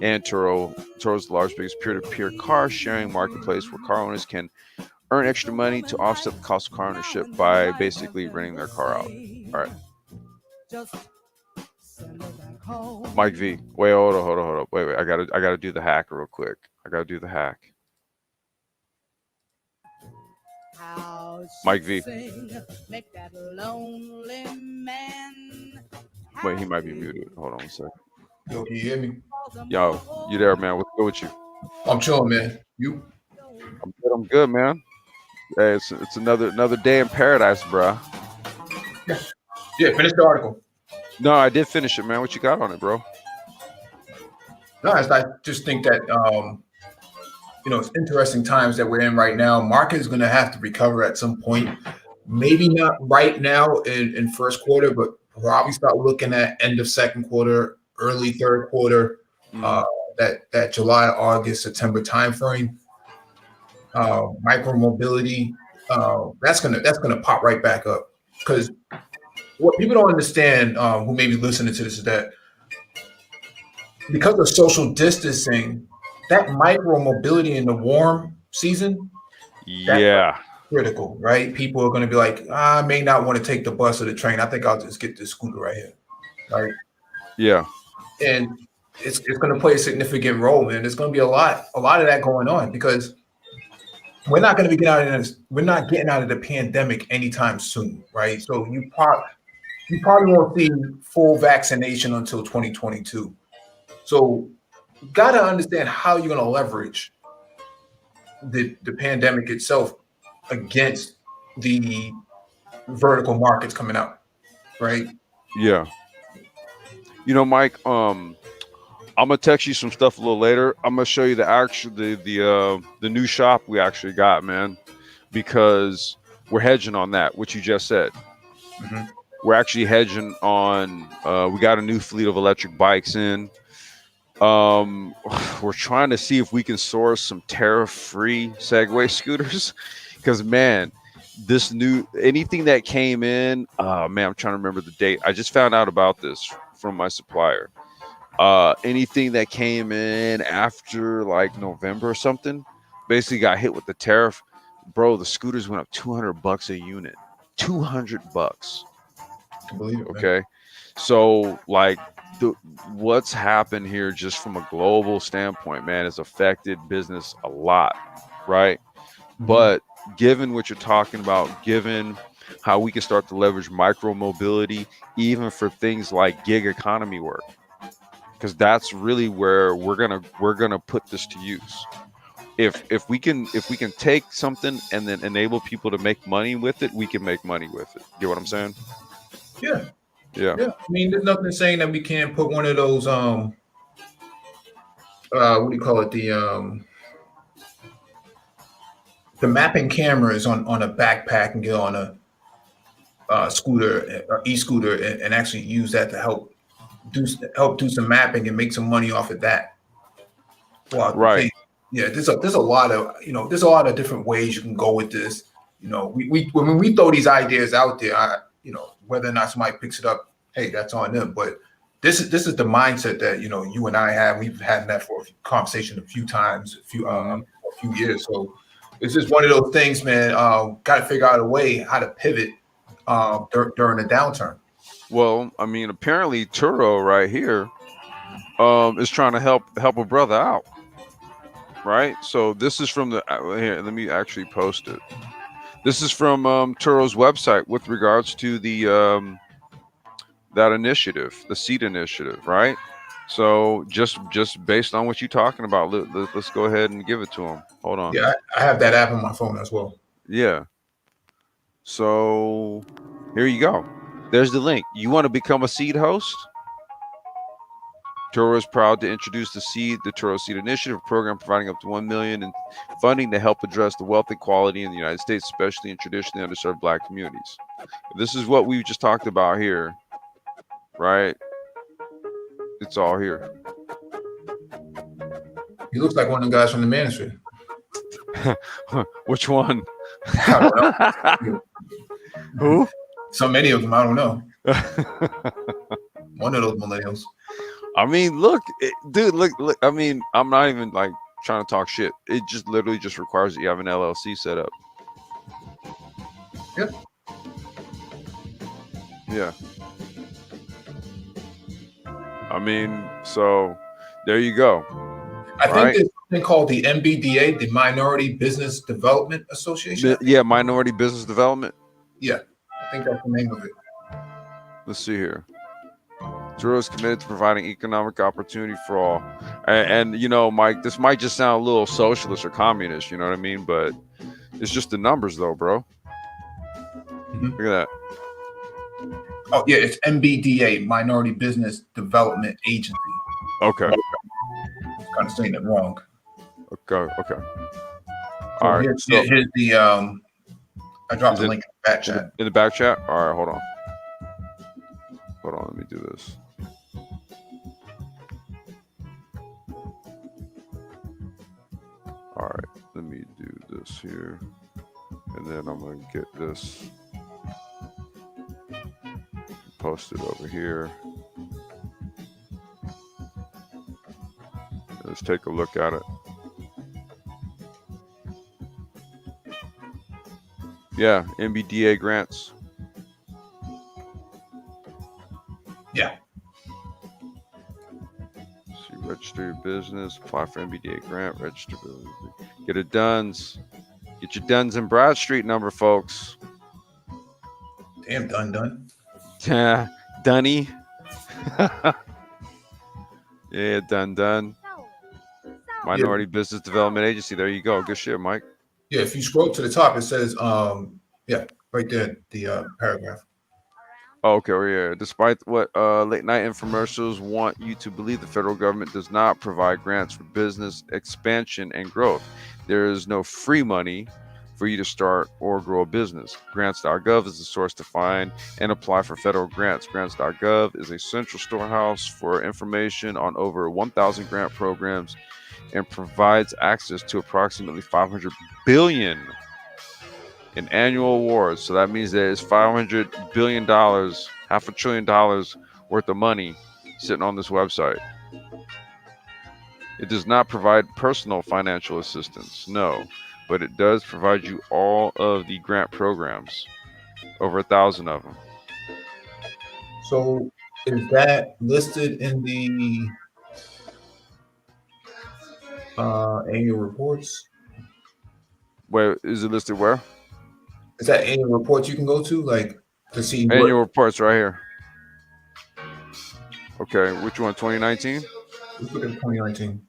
And Turo's the largest, biggest peer-to-peer car sharing marketplace where car owners can earn extra money to offset the cost of car ownership by basically renting their car out. All right. Mike V. Wait, hold on. Wait. I gotta do the hack real quick. I gotta do the hack. Mike V. Wait, he might be muted. Hold on a second. Yo, can you hear me? Yo, you there, man? What's good with you? I'm chilling, man. You? I'm good, man. Hey, it's another day in paradise, bro. Yeah, finish the article. No, I did finish it, man. What you got on it, bro? No, I just think that it's interesting times that we're in right now. Market is going to have to recover at some point. Maybe not right now in first quarter, but probably start looking at end of second quarter, early third quarter. That July, August, September timeframe. Micro mobility, that's gonna pop right back up, because what people don't understand, who may be listening to this, is that because of social distancing, that micro mobility in the warm season, that's critical, right? People are going to be like, I may not want to take the bus or the train. I think I'll just get this scooter right here, right? Yeah. And it's going to play a significant role, man. There's going to be a lot of that going on, because we're not going to be we're not getting out of the pandemic anytime soon, right? So you probably won't see full vaccination until 2022. So you got to understand how you're going to leverage the pandemic itself against the vertical markets coming out, right? Yeah. You know, Mike, I'm gonna text you some stuff a little later. I'm gonna show you the new shop we actually got, man, because we're hedging on that, what you just said. Mm-hmm. We're actually hedging on. We got a new fleet of electric bikes in. We're trying to see if we can source some tariff-free Segway scooters, because man, anything that came in, man, I'm trying to remember the date. I just found out about this from my supplier. Anything that came in after like November or something basically got hit with the tariff. Bro, the scooters went up $200 a unit. $200. I believe it, okay, man. So like the what's happened here just from a global standpoint, man, has affected business a lot, right? Mhm. But given what you're talking about, given how we can start to leverage micro mobility even for things like gig economy work, because that's really where we're gonna put this to use. If we can take something and then enable people to make money with it, we can make money with it. Get what I'm saying? Yeah, Yeah. yeah. I mean, there's nothing saying that we can't put one of those what do you call it, the mapping cameras on a backpack and get on a scooter or e-scooter and actually use that to help do some mapping and make some money off of that. Well, the Right. thing, yeah, there's a lot of there's a lot of different ways you can go with this. We when we throw these ideas out there, whether or not somebody picks it up, hey, that's on them. But this is the mindset that you and I have. We've had that for a conversation a few times, Hmm. a few years. So it's just one of those things, man. Got to figure out a way how to pivot during a downturn. Well, I mean, apparently Turo right here is trying to help a brother out, right? So this is from the here. Let me actually post it. This is from Turo's website with regards to the that initiative, the seed initiative, right? So just based on what you're talking about, let's go ahead and give it to him. Hold on. Yeah, I have that app on my phone as well. Yeah. So here you go. There's the link. You want to become a seed host? Turo is proud to introduce the Turo Seed Initiative, a program providing up to $1 million in funding to help address the wealth inequality in the United States, especially in traditionally underserved Black communities. This is what we just talked about here, right? It's all here. He looks like one of the guys from the ministry. Which one? I don't know. Who? So many of them, I don't know. One of those millennials. I mean, look, dude, look. I mean, I'm not even like trying to talk shit. It just literally just requires that you have an LLC set up. Yep. Yeah. I mean, so there you go. I think Right. there's something called the MBDA, the Minority Business Development Association. Yeah, Minority Business Development. Yeah, I think that's the name of it. Let's see here. Turo is committed to providing economic opportunity for all. And Mike, this might just sound a little socialist or communist, you know what I mean? But it's just the numbers, though, bro. Mhm. Look at that. Oh yeah, it's MBDA, Minority Business Development Agency. Okay. I'm kind of saying it wrong. Okay. So All right. here's, So here's the I dropped Is the it- link in the back chat. in the back chat. All right. Hold on. Let me do this. All right. Let me do this here. And then I'm going to get this posted over here. Let's take a look at it. Yeah, MBDA grants. Yeah. So you register your business, apply for MBDA grant, register, get it done. Get your Duns and Bradstreet number, folks. Damn, done. Dunny. Yeah, done. Minority Business Development Agency. There you go. Good shit, Mike. Yeah, if you scroll to the top, it says yeah, right there, the paragraph. Oh, okay, well, yeah. Despite what late night infomercials want you to believe, the federal government does not provide grants for business expansion and growth. There is no free money for you to start or grow a business. Grants.gov is the source to find and apply for federal grants. Grants.gov is a central storehouse for information on over 1,000 grant programs and provides access to approximately $500 billion in annual awards. So that means there's $500 billion, $500 billion worth of money sitting on this website. It does not provide personal financial assistance, no, but it does provide you all of the grant programs, over 1,000 of them. So Is that listed in the annual reports? Where is it listed? Where? Is that annual reports you can go to, like, to see what? Annual reports right here. Okay, which one? 2019. Let's look at 2019.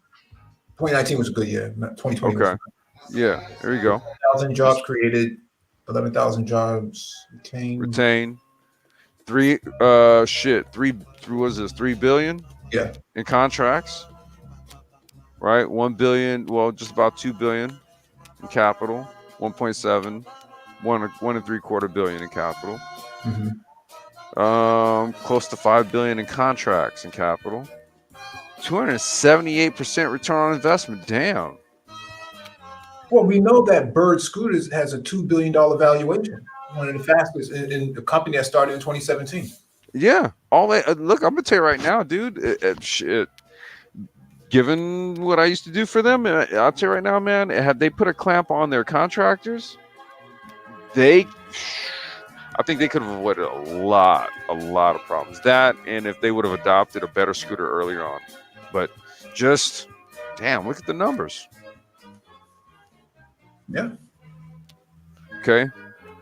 2019 was a good year. 2020 was Okay. Yeah, there you go. 1,000 jobs created, 11,000 jobs retained. Retain three. Three. What is this? 3 billion Yeah. in contracts. Right. 1 billion. Well, just about 2 billion in capital. 1.7. 1.75 billion in capital. Mm-hmm. Close to 5 billion in contracts in capital. 278% return on investment. Damn. Well, we know that Bird Scooters has a $2 billion valuation. One of the fastest in a company that started in 2017. Yeah. All that. Look, I'm gonna tell you right now, dude. Shit. Given what I used to do for them, I'll tell you right now, man. Had they put a clamp on their contractors, I think they could have avoided a lot of problems. That, and if they would have adopted a better scooter earlier on, but just damn, look at the numbers. Yeah. Okay,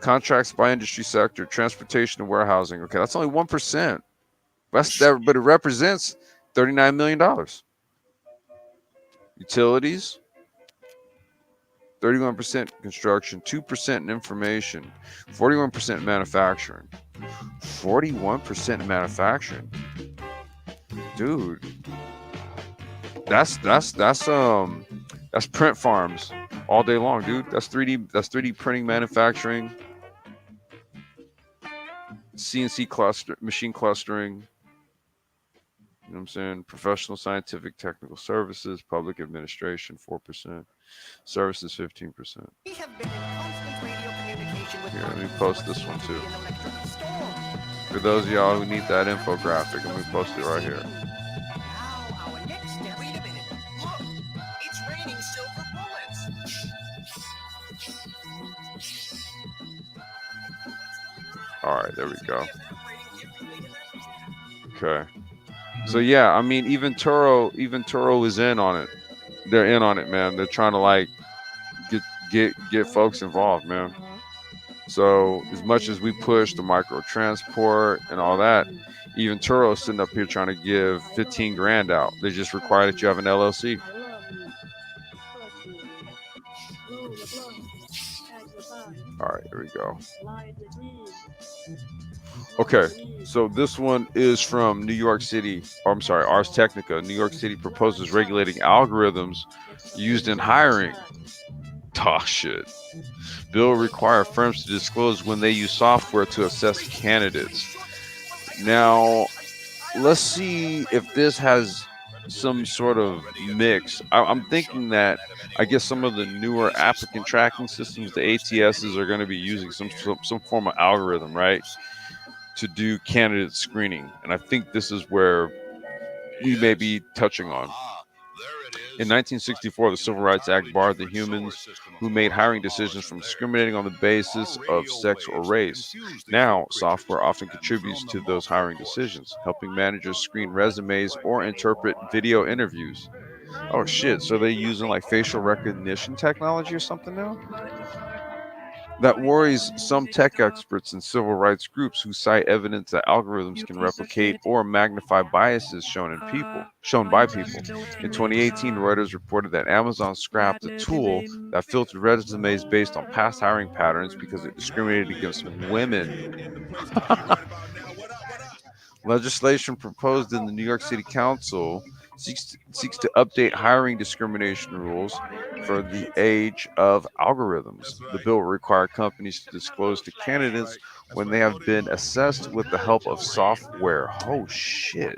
contracts by industry sector, transportation and warehousing. Okay, that's only 1%. But it represents $39 million. Utilities, 31% construction, 2% in information, 41% in manufacturing. 41% in manufacturing. Dude. That's print farms all day long, dude. That's 3D printing, manufacturing, CNC cluster, machine clustering. You know what I'm saying? Professional, scientific, technical services, public administration, 4%. Services, 15%. We have been in constant radio communication with Here, let me post this one too. For those of y'all who need that infographic, I'm gonna post it right here. Now, our next step. Wait a minute. Look, it's raining silver bullets. All right, there we go. Okay. So yeah, I mean, even Turo is in on it. They're in on it, man. They're trying to like get folks involved, man. So as much as we push the micro transport and all that, even Turo's sitting up here trying to give 15 grand out. They just require that you have an LLC. All right, here we go. Okay, so this one is from New York City. Or I'm sorry, Ars Technica. New York City proposes regulating algorithms used in hiring. Oh, shit. Bill require firms to disclose when they use software to assess candidates. Now, let's see if this has some sort of mix. I'm thinking that I guess some of the newer applicant tracking systems, the ATSs, are going to be using some form of algorithm, right, to do candidate screening. And I think this is where you may be touching on. In 1964, the Civil Rights Act barred the humans who made hiring decisions from discriminating on the basis of sex or race. Now, software often contributes to those hiring decisions, helping managers screen resumes or interpret video interviews. Oh shit, so they're using like facial recognition technology or something now? That worries some tech experts and civil rights groups who cite evidence that algorithms can replicate or magnify biases shown by people. In 2018, Reuters reported that Amazon scrapped a tool that filtered resumes based on past hiring patterns because it discriminated against women. Legislation proposed in the New York City Council seeks to update hiring discrimination rules for the age of algorithms. The bill will require companies to disclose to candidates when they have been assessed with the help of software. Oh shit.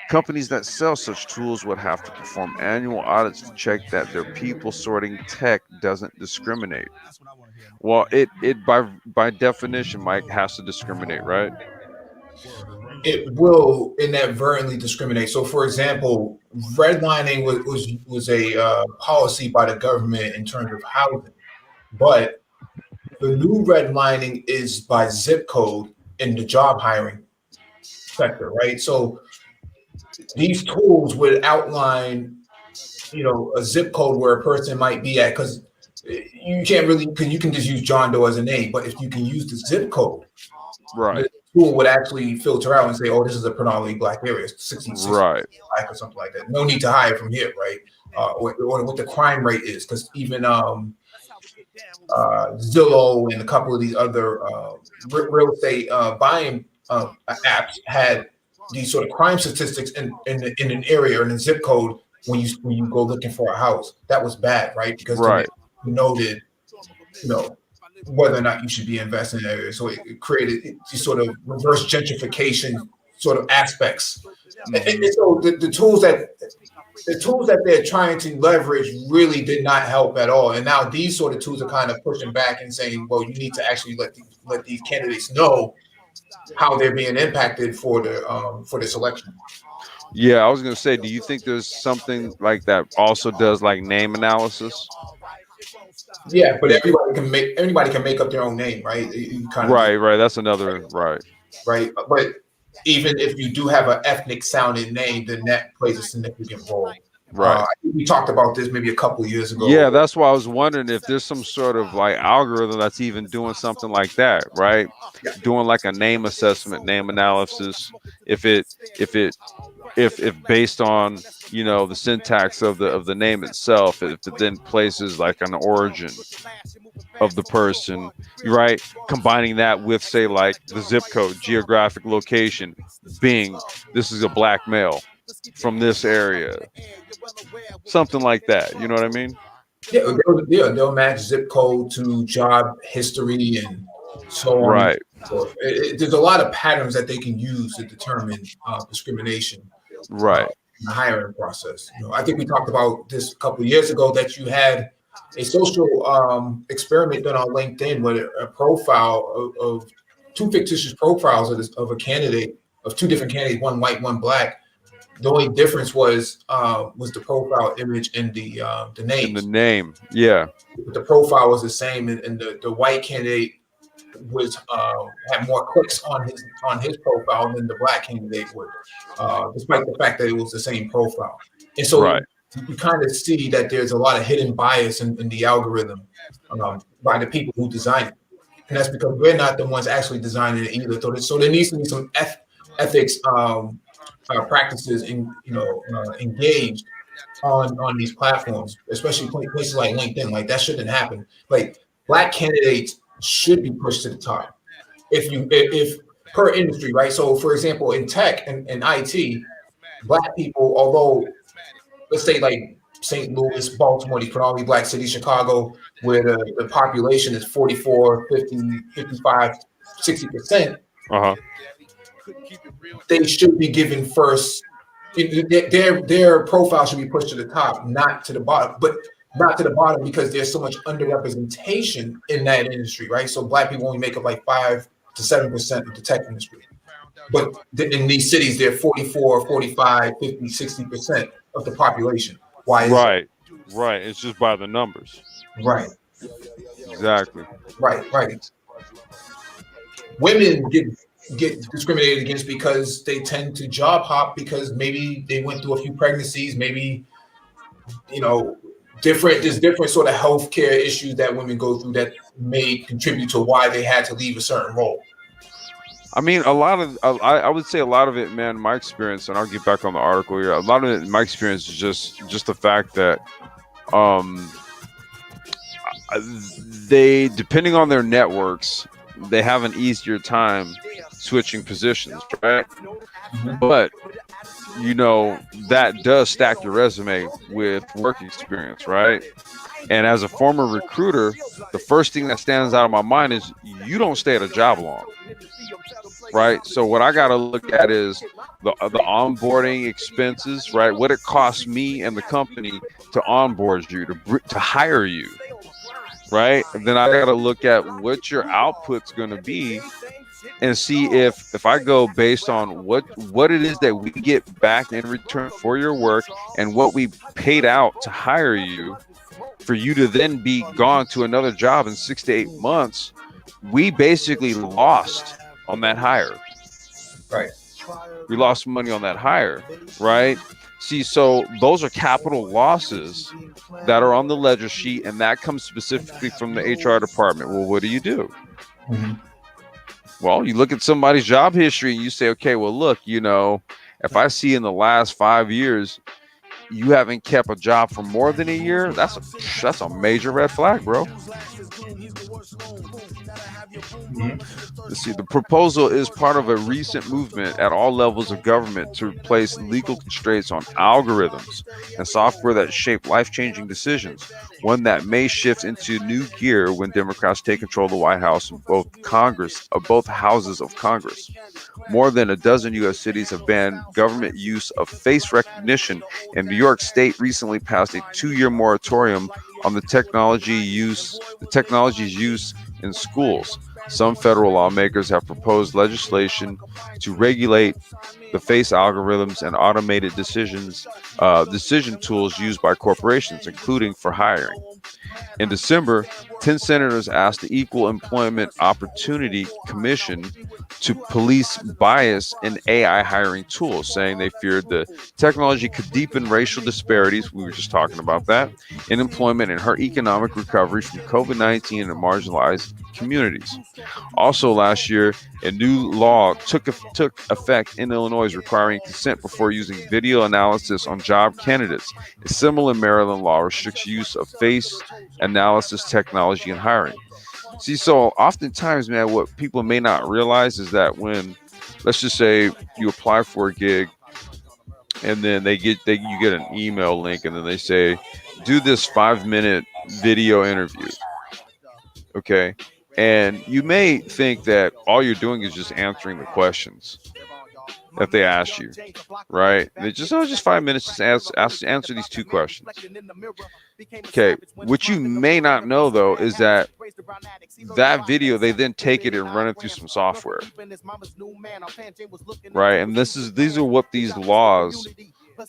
Companies that sell such tools would have to perform annual audits to check that their people sorting tech doesn't discriminate. Well, it by definition, Mike, has to discriminate, right? It will inadvertently discriminate. So, for example, redlining was a policy by the government in terms of housing, but the new redlining is by zip code, in the job hiring sector, right? So these tools would outline, a zip code where a person might be at, because you can't really, because you can just use John Doe as a name, but if you can use the zip code, Right. the tool would actually filter out and say, oh, this is a predominantly black area, 66 Right. black or something like that. No need to hire from here, right? Or what the crime rate is, because even Zillow and a couple of these other real estate buying apps had these sort of crime statistics in an area or in a zip code when you go looking for a house. That was bad, right? Because then Right. it noted, whether or not you should be investing in that area. So it created these sort of reverse gentrification sort of aspects. And so the tools that they're trying to leverage really did not help at all. And now these sort of tools are kind of pushing back and saying, well, you need to actually let these candidates know how they're being impacted for the selection. Yeah, I was gonna say, do you think there's something like that also does like name analysis? Yeah, but anybody can make up their own name, right? You kind of Right. That's another right. right. But even if you do have an ethnic sounding name, then that plays a significant role. Right. We talked about this maybe a couple of years ago. Yeah, that's why I was wondering if there's some sort of like algorithm that's even doing something like that, right? Doing like a name assessment, name analysis. If based on the syntax of the name itself, if it then places like an origin of the person, right? Combining that with say like the zip code, geographic location, Bing, this is a black male from this area, something like that. You know what I mean? Yeah, they'll match zip code to job history and so on. Right. So there's a lot of patterns that they can use to determine discrimination. Right. In the hiring process. I think we talked about this a couple of years ago that you had a social experiment done on LinkedIn with a profile of two fictitious profiles of a candidate, of two different candidates, one white, one black. The only difference was the profile image and the name. And the name, yeah. The profile was the same, and the white candidate was had more clicks on his profile than the black candidate would, despite the fact that it was the same profile. And so you kind of see that there's a lot of hidden bias in the algorithm by the people who design it, and that's because we're not the ones actually designing it either. So there needs to be some ethics practices engaged on these platforms, especially places like LinkedIn. Like that shouldn't happen. Like black candidates should be pushed to the top. If per industry, right? So for example, in tech and IT, black people, although let's say like St. Louis, Baltimore, these predominantly black cities, Chicago, where the population is 44, 50, 55, 60%, they should be given first. Their profile should be pushed to the top, not to the bottom. But not to the bottom because there's so much underrepresentation in that industry, right? So black people only make up like 5 to 7% of the tech industry. But in these cities, they're 44, 45, 50, 60% of the population. Why is right. It's just by the numbers. Right. Exactly. Right. Women get discriminated against because they tend to job hop because maybe they went through a few pregnancies, maybe, there's different sort of healthcare issues that women go through that may contribute to why they had to leave a certain role. I mean, I would say a lot of it, man, my experience, and I'll get back on the article here. A lot of it, in my experience, is just the fact that they, depending on their networks, they have an easier time switching positions, right? Mm-hmm. But that does stack your resume with work experience, right? And as a former recruiter, the first thing that stands out of my mind is you don't stay at a job long, right? So what I got to look at is the onboarding expenses, right? What it costs me and the company to onboard you, to hire you, right? And then I got to look at what your output's going to be and see if I go based on what it is that we get back in return for your work and what we paid out to hire you, for you to then be gone to another job in 6 to 8 months, we basically lost on that hire. Right. We lost money on that hire, right? See, so those are capital losses that are on the ledger sheet, and that comes specifically from the HR department. Well, what do you do? Mhm. Well, you look at somebody's job history and you say, okay, well, look, if I see in the last 5 years you haven't kept a job for more than a year, that's a major red flag, bro. Mhm. Let's see. The proposal is part of a recent movement at all levels of government to place legal constraints on algorithms and software that shape life-changing decisions. One that may shift into new gear when Democrats take control of the White House and both houses of Congress. More than a dozen U.S. cities have banned government use of face recognition, and New York State recently passed a 2-year moratorium on the technology's use in schools. Some federal lawmakers have proposed legislation to regulate the face algorithms and automated decision tools used by corporations, including for hiring. In December, 10 senators asked the Equal Employment Opportunity Commission to police bias in AI hiring tools, saying they feared the technology could deepen racial disparities. We were just talking about that in employment and hurt economic recovery from COVID-19 and marginalized communities. Also, last year, a new law took effect in Illinois requiring consent before using video analysis on job candidates. A similar Maryland law restricts use of face analysis technology in hiring. See, so oftentimes, man, what people may not realize is that when, let's just say, you apply for a gig, and then you get an email link, and then they say, do this 5-minute video interview. Okay. And you may think that all you're doing is just answering the questions that they ask you, right? They just 5 minutes, just answer these 2 questions. Okay. What you may not know, though, is that video, they then take it and run it through some software, right? And these are what these laws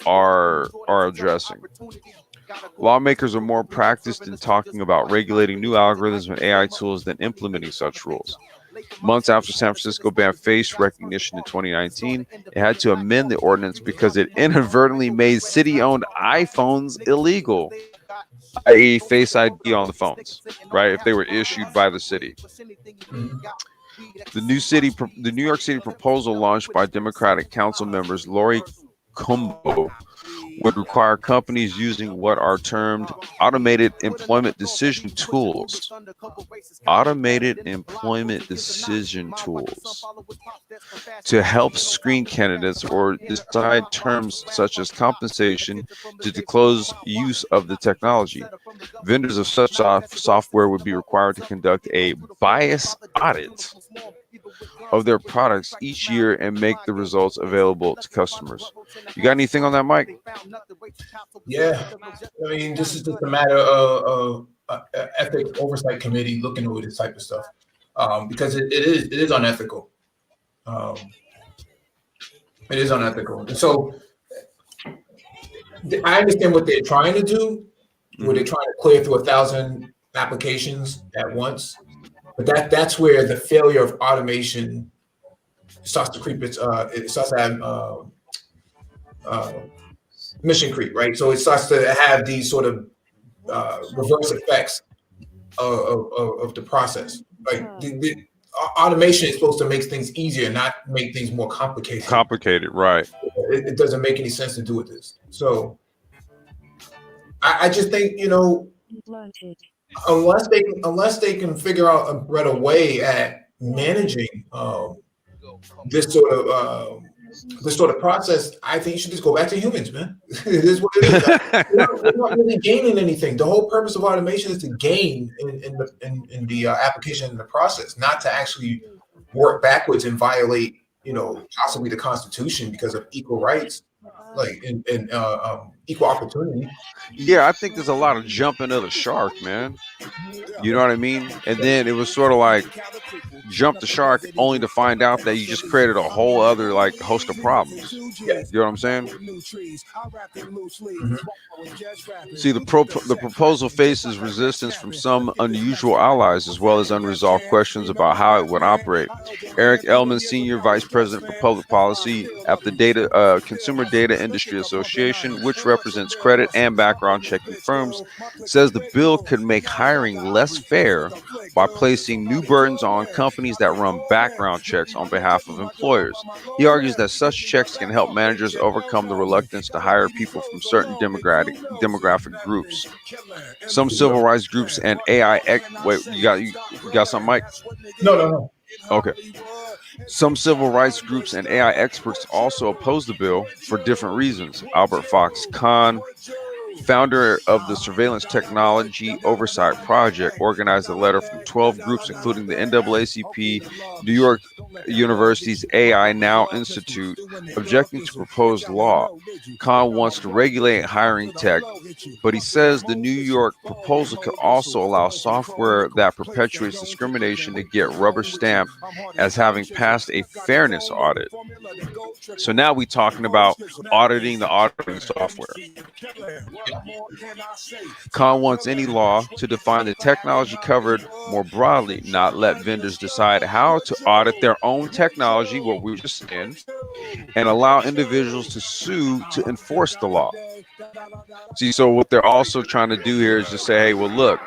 are addressing. Lawmakers are more practiced in talking about regulating new algorithms and AI tools than implementing such rules. Months after San Francisco banned face recognition in 2019, it had to amend the ordinance because it inadvertently made city-owned iPhones illegal, i.e., Face ID on the phones, right? If they were issued by the city. The New York City proposal launched by Democratic Council members Lori Cumbo would require companies using what are termed automated employment decision tools. Automated employment decision tools to help screen candidates or decide terms such as compensation to disclose use of the technology. Vendors of such software would be required to conduct a bias audit of their products each year and make the results available to customers. You got anything on that, Mike? Yeah, I mean, this is just a matter of ethics oversight committee looking over this type of stuff, because it is unethical. It is unethical. And so I understand what they're trying to do, where they're trying to clear through 1,000 applications at once, but that's where the failure of automation starts to creep. It starts to have mission creep, right? So it starts to have these sort of reverse effects of the process. Like the automation is supposed to make things easier, not make things more complicated. Complicated, right? It doesn't make any sense to do with this. So I just think, unless they can figure out a better way at managing this sort of process, I think you should just go back to humans, man. It is what it is. We're not really gaining anything. The whole purpose of automation is to gain in the application and the process, not to actually work backwards and violate, possibly the Constitution because of equal rights, like and equal opportunity. Yeah, I think there's a lot of jumping of the shark, man. You know what I mean? And then it was sort of like jump the shark only to find out that you just created a whole other host of problems. Yeah. You know what I'm saying? Mhm. See, the proposal faces resistance from some unusual allies as well as unresolved questions about how it would operate. Eric Ellman, Senior Vice President for Public Policy at the Consumer Data Industry Association, which represents credit and background checking firms, says the bill could make hiring less fair by placing new burdens on companies that run background checks on behalf of employers. He argues that such checks can help managers overcome the reluctance to hire people from certain demographic groups. Some civil rights groups and wait, you got something, Mike? No, no, no. Okay. Some civil rights groups and AI experts also oppose the bill for different reasons. Albert Fox Kahn, founder of the Surveillance Technology Oversight Project, organized a letter from 12 groups, including the NAACP, New York University's AI Now Institute, objecting to proposed law. Khan wants to regulate hiring tech, but he says the New York proposal could also allow software that perpetuates discrimination to get rubber stamped as having passed a fairness audit. So now we're talking about auditing the auditing software. Khan wants any law to define the technology covered more broadly, not let vendors decide how to audit their own technology, what we were just saying, and allow individuals to sue to enforce the law. See, so what they're also trying to do here is just say, hey, well, look,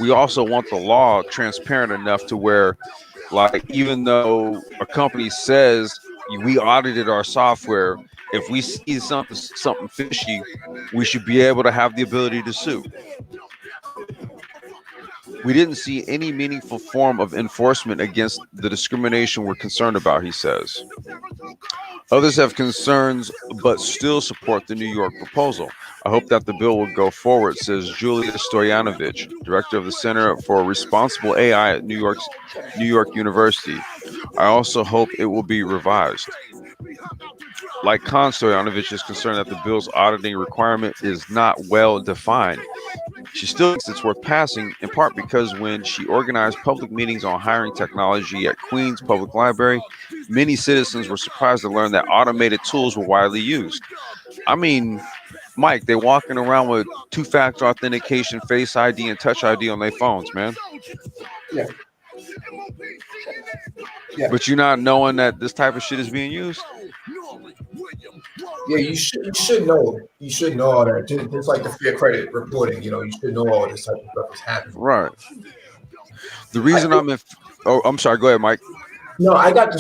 we also want the law transparent enough to where, like, even though a company says we audited our software, if we see something fishy, we should be able to have the ability to sue. We didn't see any meaningful form of enforcement against the discrimination we're concerned about, he says. Others have concerns but still support the New York proposal. I hope that the bill will go forward, says Julia Stoyanovich, director of the Center for Responsible AI at New York University. I also hope it will be revised. Like Khan, Stoyanovich is concerned that the bill's auditing requirement is not well defined. She still thinks it's worth passing, in part because when she organized public meetings on hiring technology at Queens Public Library, many citizens were surprised to learn that automated tools were widely used. I mean, Mike, they're walking around with two-factor authentication, Face ID, and Touch ID on their phones, man. Yeah. Yeah. But you're not knowing that this type of shit is being used? Yeah, you should know. You should know all that. Just like the fair credit reporting, you should know all this type of stuff is happening. Right. The reason I'm sorry, go ahead, Mike. No, I got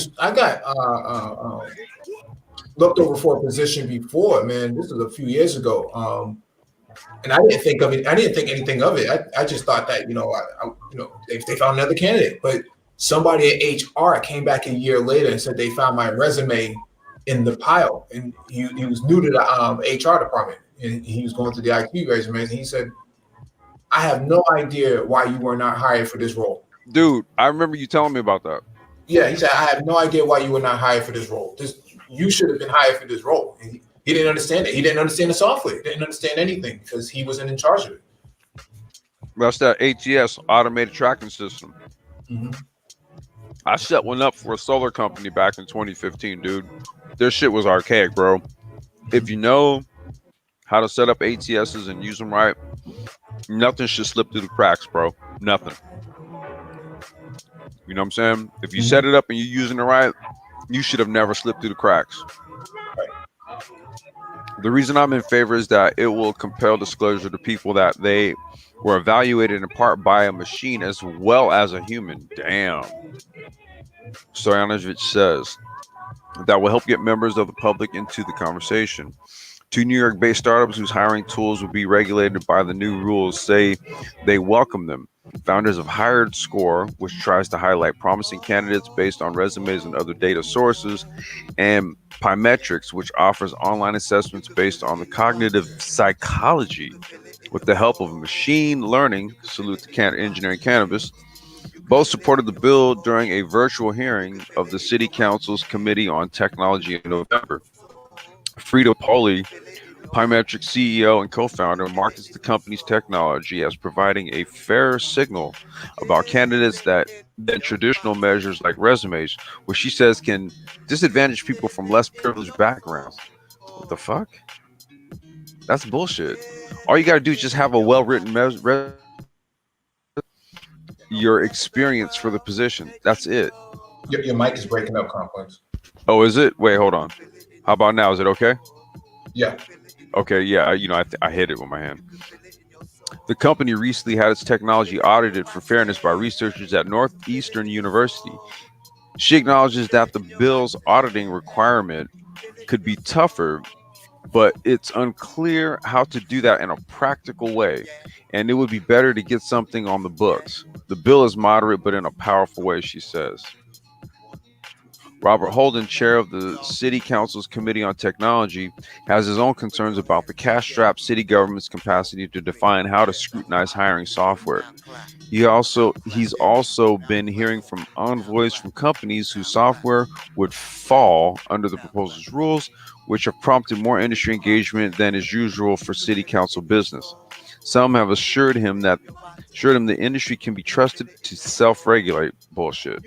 looked over for a position before, man. This was a few years ago. And I didn't think of it. I didn't think anything of it. I just thought that, they found another candidate. But somebody at HR came back a year later and said they found my resume in the pile. And he was new to the HR department. And he was going through the IT resumes. And he said, I have no idea why you were not hired for this role. Dude, I remember you telling me about that. Yeah, he said, I have no idea why you were not hired for this role. You should have been hired for this role. And he didn't understand it. He didn't understand the software. He didn't understand anything because he wasn't in charge of it. That's that ATS, automated tracking system. Mm-hmm. I set one up for a solar company back in 2015, dude. Their shit was archaic, bro. If you know how to set up ATSs and use them right, nothing should slip through the cracks, bro. Nothing. You know what I'm saying? If you set it up and you're using it right, you should have never slipped through the cracks. The reason I'm in favor is that it will compel disclosure to people that they were evaluated in part by a machine as well as a human. Damn. Stoyanovich says that will help get members of the public into the conversation. Two New York-based startups whose hiring tools will be regulated by the new rules say they welcome them. Founders of Hired Score, which tries to highlight promising candidates based on resumes and other data sources, and Pymetrics, which offers online assessments based on the cognitive psychology with the help of machine learning, salute to engineering cannabis, both supported the bill during a virtual hearing of the City Council's Committee on Technology in November. Frida Poli, Pymetric CEO and co-founder markets the company's technology as providing a fairer signal about candidates than traditional measures like resumes, which she says can disadvantage people from less privileged backgrounds. What the fuck? That's bullshit. All you gotta do is just have a well-written your experience for the position. That's it. Your mic is breaking up, Complex. Oh, is it? Wait, hold on. How about now? Is it okay? Yeah. Okay, yeah. I hit it with my hand. The company recently had its technology audited for fairness by researchers at Northeastern University. She acknowledges that the bill's auditing requirement could be tougher, but it's unclear how to do that in a practical way, and it would be better to get something on the books. The bill is moderate, but in a powerful way, she says. Robert Holden, chair of the City Council's Committee on Technology, has his own concerns about the cash-strapped city government's capacity to define how to scrutinize hiring software. He's also been hearing from envoys from companies whose software would fall under the proposal's rules, which have prompted more industry engagement than is usual for city council business. Some have assured him the industry can be trusted to self-regulate. Bullshit.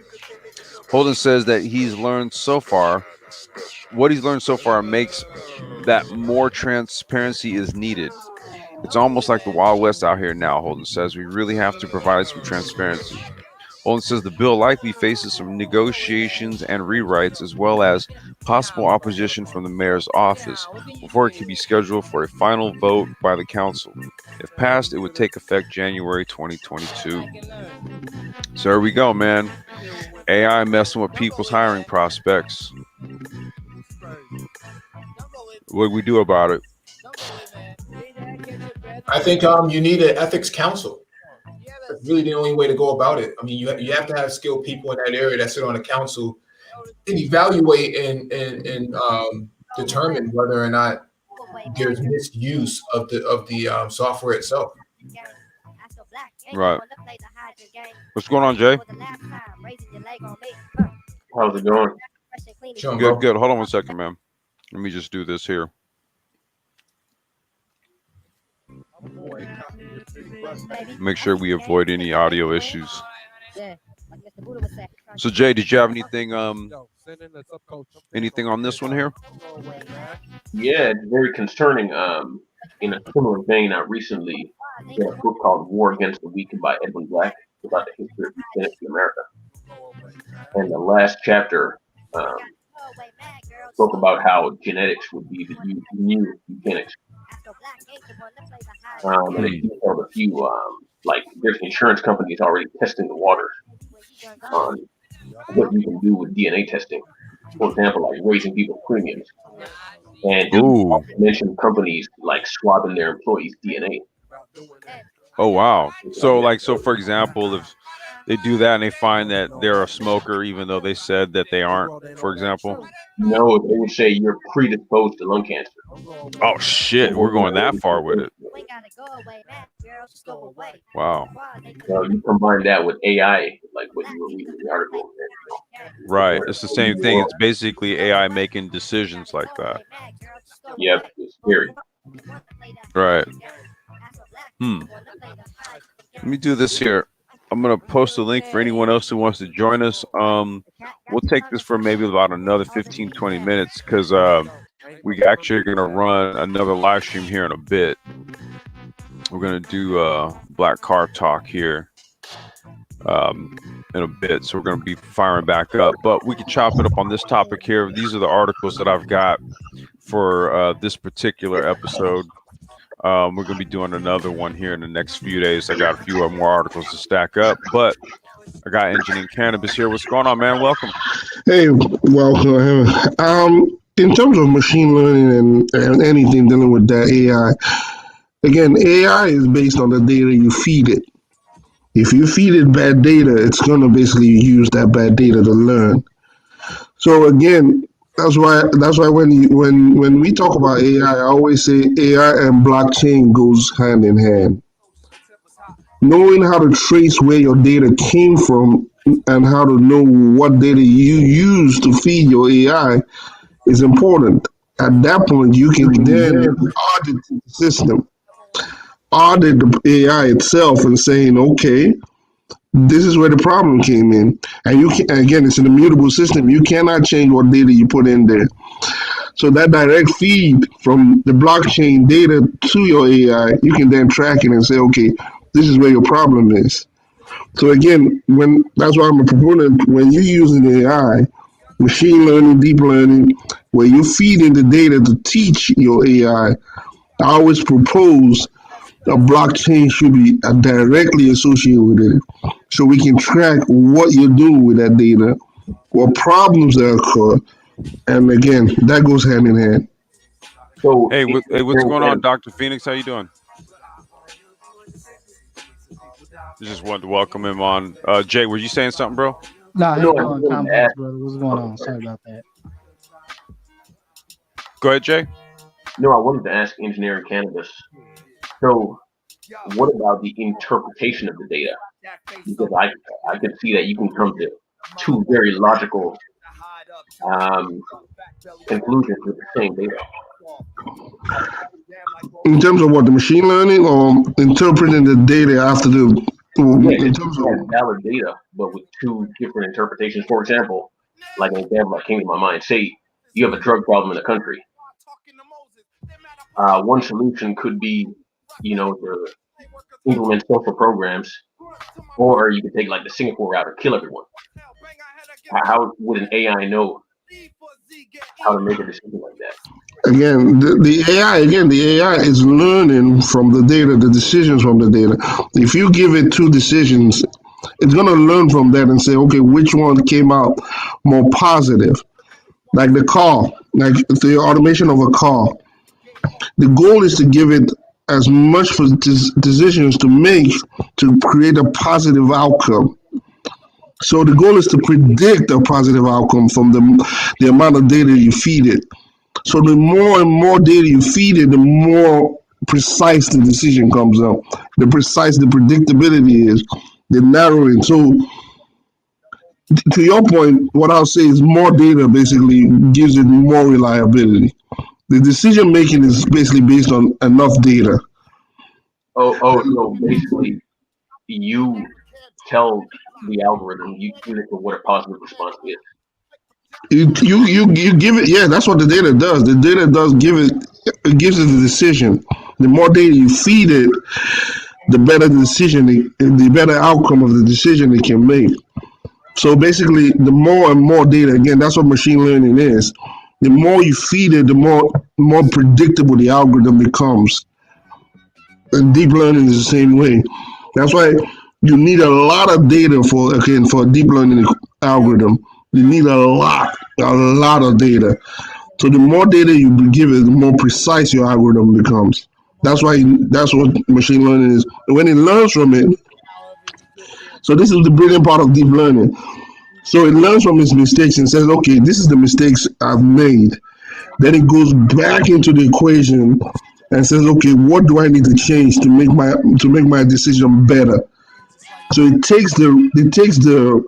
Holden says that what he's learned so far makes that more transparency is needed. It's almost like the Wild West out here now, Holden says. We really have to provide some transparency. Holden says the bill likely faces some negotiations and rewrites, as well as possible opposition from the mayor's office, before it can be scheduled for a final vote by the council. If passed, it would take effect January 2022. So there we go, man. AI messing with people's hiring prospects. What do we do about it? I think you need an ethics council. That's really the only way to go about it. I mean, you have to have skilled people in that area that sit on the council and evaluate and determine whether or not there's misuse of the software itself. Right. What's going on, Jay? How's it going? Good. Hold on 1 second, man. Let me just do this here. Make sure we avoid any audio issues. So, Jay, did you have anything on this one here? Yeah, it's very concerning. In a similar vein, I recently read a book called War Against the Weak by Edwin Black about the history of eugenics in America. And the last chapter spoke about how genetics would be the new eugenics. And it detailed a few, like there's insurance companies already testing the waters on what you can do with DNA testing. For example, like raising people's premiums. And you mentioned companies like swabbing their employees' DNA. Oh, wow. So for example, if they do that and they find that they're a smoker, even though they said that they aren't, for example? No, they would say you're predisposed to lung cancer. Oh, shit. We're going that far with it. Wow. So you combine that with AI, like what you were reading in the article. Right. It's the same thing. It's basically AI making decisions like that. Yep. It's scary. Right. Let me do this here. I'm going to post a link for anyone else who wants to join us. We'll take this for maybe about another 15, 20 minutes because we actually are going to run another live stream here in a bit. We're going to do Black Car Talk here in a bit. So we're going to be firing back up. But we can chop it up on this topic here. These are the articles that I've got for this particular episode. We're going to be doing another one here in the next few days. I got a few more articles to stack up, but I got Engineering Cannabis here. What's going on, man? Welcome. Hey, welcome. In terms of machine learning and anything dealing with that AI, again, AI is based on the data you feed it. If you feed it bad data, it's going to basically use that bad data to learn. So again, that's why when we talk about AI, I always say AI and blockchain goes hand in hand. Knowing how to trace where your data came from and how to know what data you use to feed your AI is important. At that point, you can then audit the system, audit the AI itself, and saying, okay, this is where the problem came in. And you can, again, it's an immutable system. You cannot change what data you put in there. So that direct feed from the blockchain data to your AI, you can then track it and say, okay, this is where your problem is. So again, when that's why I'm a proponent. When you're using AI, machine learning, deep learning, where you feed in the data to teach your AI, I always propose a blockchain should be directly associated with it, so we can track what you're doing with that data, what problems that occur, and again, that goes hand in hand. So, Hey, what's going on, Dr. Phoenix? How you doing? Just wanted to welcome him on. Jay, were you saying something, bro? Nah, hey, No, I on wanted to complex, ask. brother. What's going on? Sorry about that. Go ahead, Jay. No, I wanted to ask Engineering Cannabis. So, what about the interpretation of the data? Because I could see that you can come to two very logical conclusions with the same data. In terms of what, the machine learning or interpreting the data after the, Yeah, in just terms has of, valid data, but with two different interpretations. For example, like an example that came to my mind, say you have a drug problem in a country. One solution could be, to implement social programs, or you could take like the Singapore route and kill everyone. How would an AI know how to make a decision like that? again, the AI is learning from the data, the decisions from the data. If you give it two decisions, it's going to learn from that and say, okay, which one came out more positive? Like the car, like the automation of a car. The goal is to give it as much for decisions to make to create a positive outcome. So the goal is to predict a positive outcome from the amount of data you feed it. So the more and more data you feed it, the more precise the decision comes out. The precise the predictability is, the narrowing. So to your point, what I'll say is more data basically gives it more reliability. The decision making is basically based on enough data. So basically, you tell the algorithm, you give it what a positive response is. You give it, yeah, that's what the data does. The data does give it, it gives it the decision. The more data you feed it, the better the decision, the better outcome of the decision it can make. So basically, the more and more data, again, that's what machine learning is. The more you feed it, the more predictable the algorithm becomes. And deep learning is the same way. That's why you need a lot of data for a deep learning algorithm. You need a lot of data. So the more data you give it, the more precise your algorithm becomes. That's what machine learning is. When it learns from it, so this is the brilliant part of deep learning. So it learns from its mistakes and says, okay, this is the mistakes I've made. Then it goes back into the equation and says, okay, what do I need to change to make my decision better? So it takes the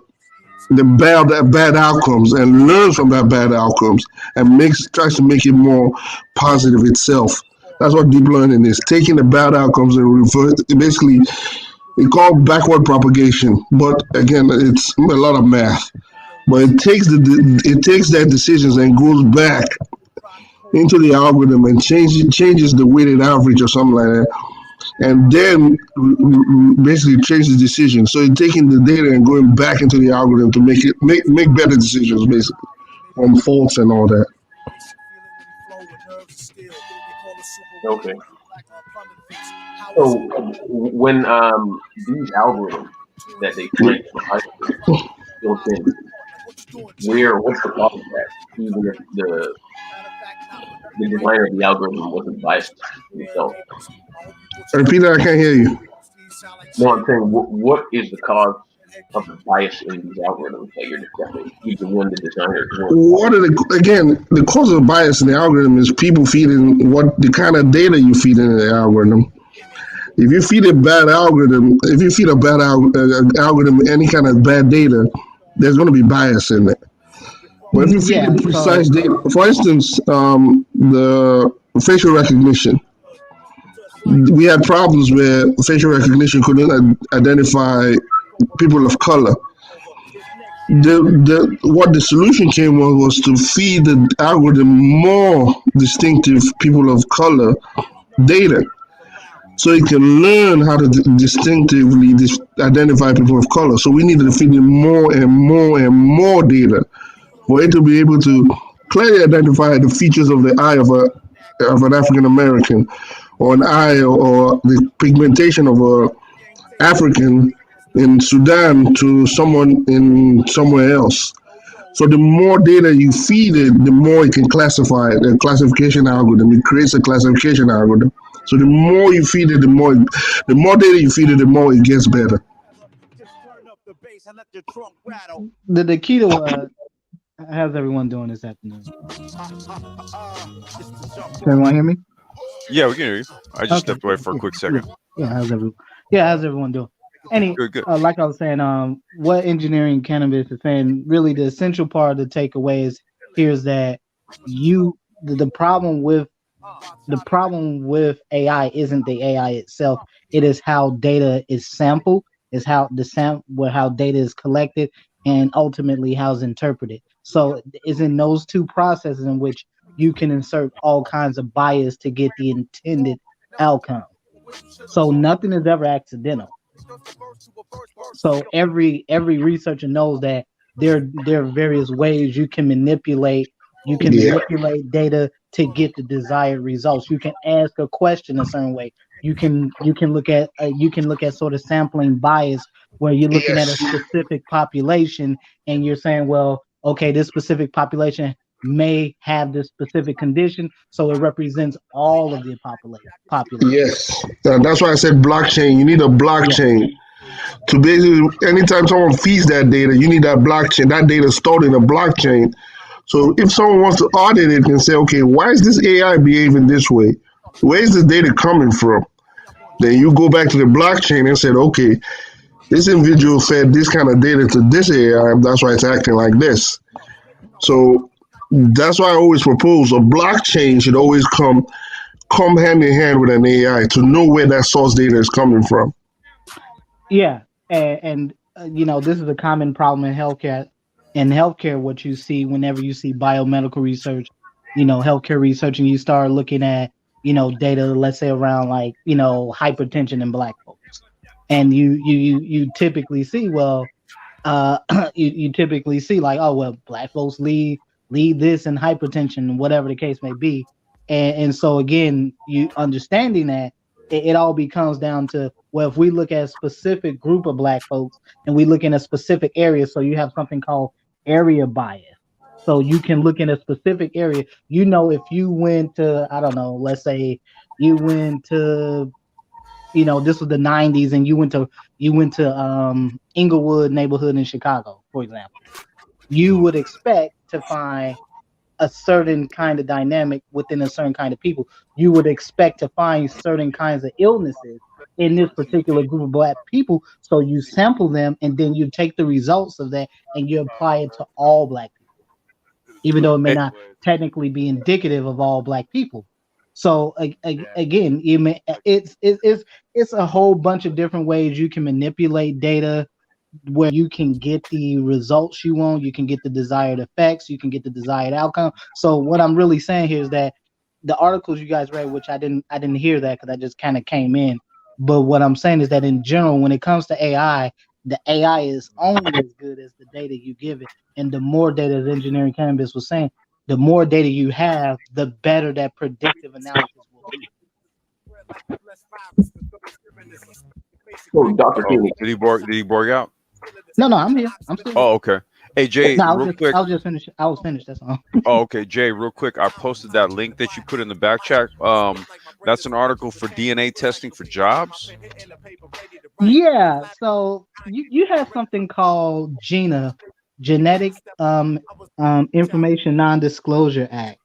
bad outcomes and learns from that bad outcomes and tries to make it more positive itself. That's what deep learning is, taking the bad outcomes and basically it's called backward propagation. But again, it's a lot of math. But it takes that decisions and goes back into the algorithm and changes the weighted average or something like that, and then basically change the decision. So it's taking the data and going back into the algorithm to make better decisions, basically, on faults and all that. Okay. So when these algorithms that they train built in, what's the problem with that? Even if the designer of the algorithm wasn't biased himself. Repeat that, I can't hear you. No, I'm saying what is the cause of the bias in these algorithms that you're discussing? Even when the designer is the cause of bias in the algorithm is people feeding what the kind of data you feed into the algorithm. If you feed a bad algorithm, if you feed a bad algorithm any kind of bad data, there's going to be bias in it. But if you feed Yeah. it precise data, for instance, the facial recognition, we had problems where facial recognition couldn't identify people of color. What the solution came was to feed the algorithm more distinctive people of color data, so it can learn how to distinctively identify people of color. So we needed to feed it more and more and more data for it to be able to clearly identify the features of the eye of an African American, or an eye, or the pigmentation of a African in Sudan to someone in somewhere else. So the more data you feed it, the more it can classify it. The classification algorithm, it creates a classification algorithm. So the more you feed it, the more data you feed it, the more it gets better. The key to how's everyone doing this afternoon? Can everyone hear me? Yeah, we can hear you. I just Okay. stepped away for a quick Yeah. second. How's everyone doing? Good. Like I was saying, what engineering cannabis is saying, really the essential part of the takeaway is here's that the problem with AI isn't the AI itself. It is how data is sampled, is how how data is collected, and ultimately how it's interpreted. So it's in those two processes in which you can insert all kinds of bias to get the intended outcome. So nothing is ever accidental. So every researcher knows that there are various ways you can manipulate Yeah. data to get the desired results. You can ask a question a certain way. You can look at sort of sampling bias where you're looking at a Yes. specific population and you're saying, well, okay, this specific population may have this specific condition, so it represents all of the population. Yes. That's why I said blockchain. You need a Yeah. blockchain to basically, anytime someone feeds that data, you need that blockchain. That data stored in a blockchain. So if someone wants to audit it and say, okay, why is this AI behaving this way? Where is this data coming from? Then you go back to the blockchain and said, okay, this individual fed this kind of data to this AI, that's why it's acting like this. So that's why I always propose a blockchain should always come hand in hand with an AI to know where that source data is coming from. Yeah, and this is a common problem in healthcare. In healthcare, what you see whenever you see biomedical research, healthcare research, and you start looking at data, let's say around like hypertension in Black folks, and you typically see you typically see like, oh well, Black folks lead this in hypertension, whatever the case may be, and so again, you understanding that it all becomes down to, well, if we look at a specific group of Black folks and we look in a specific area, so you have something called area bias. So you can look in a specific area. If you went to, I don't know, let's say you went to, this was the 90s and you went to Inglewood neighborhood in Chicago, for example, you would expect to find a certain kind of dynamic within a certain kind of people. You would expect to find certain kinds of illnesses in this particular group of Black people. So you sample them and then you take the results of that and you apply it to all Black people, even though it may not technically be indicative of all Black people. So again, it's a whole bunch of different ways you can manipulate data where you can get the results you want, you can get the desired effects, you can get the desired outcome. So what I'm really saying here is that the articles you guys read, which I didn't hear that because I just kind of came in, but what I'm saying is that in general, when it comes to AI, the AI is only as good as the data you give it, and the more data, as engineering cannabis was saying, the more data you have, the better that predictive analysis will be. So, Dr. Oh, King, did he borg out? No, I'm here. I'm still here. Oh, okay. Hey, Jay, real quick. I was just finished. I was finished. That's all. Oh, okay, Jay, real quick. I posted that link that you put in the back chat. That's an article for DNA testing for jobs. Yeah. So you have something called GINA, Genetic Information Non-Disclosure Act.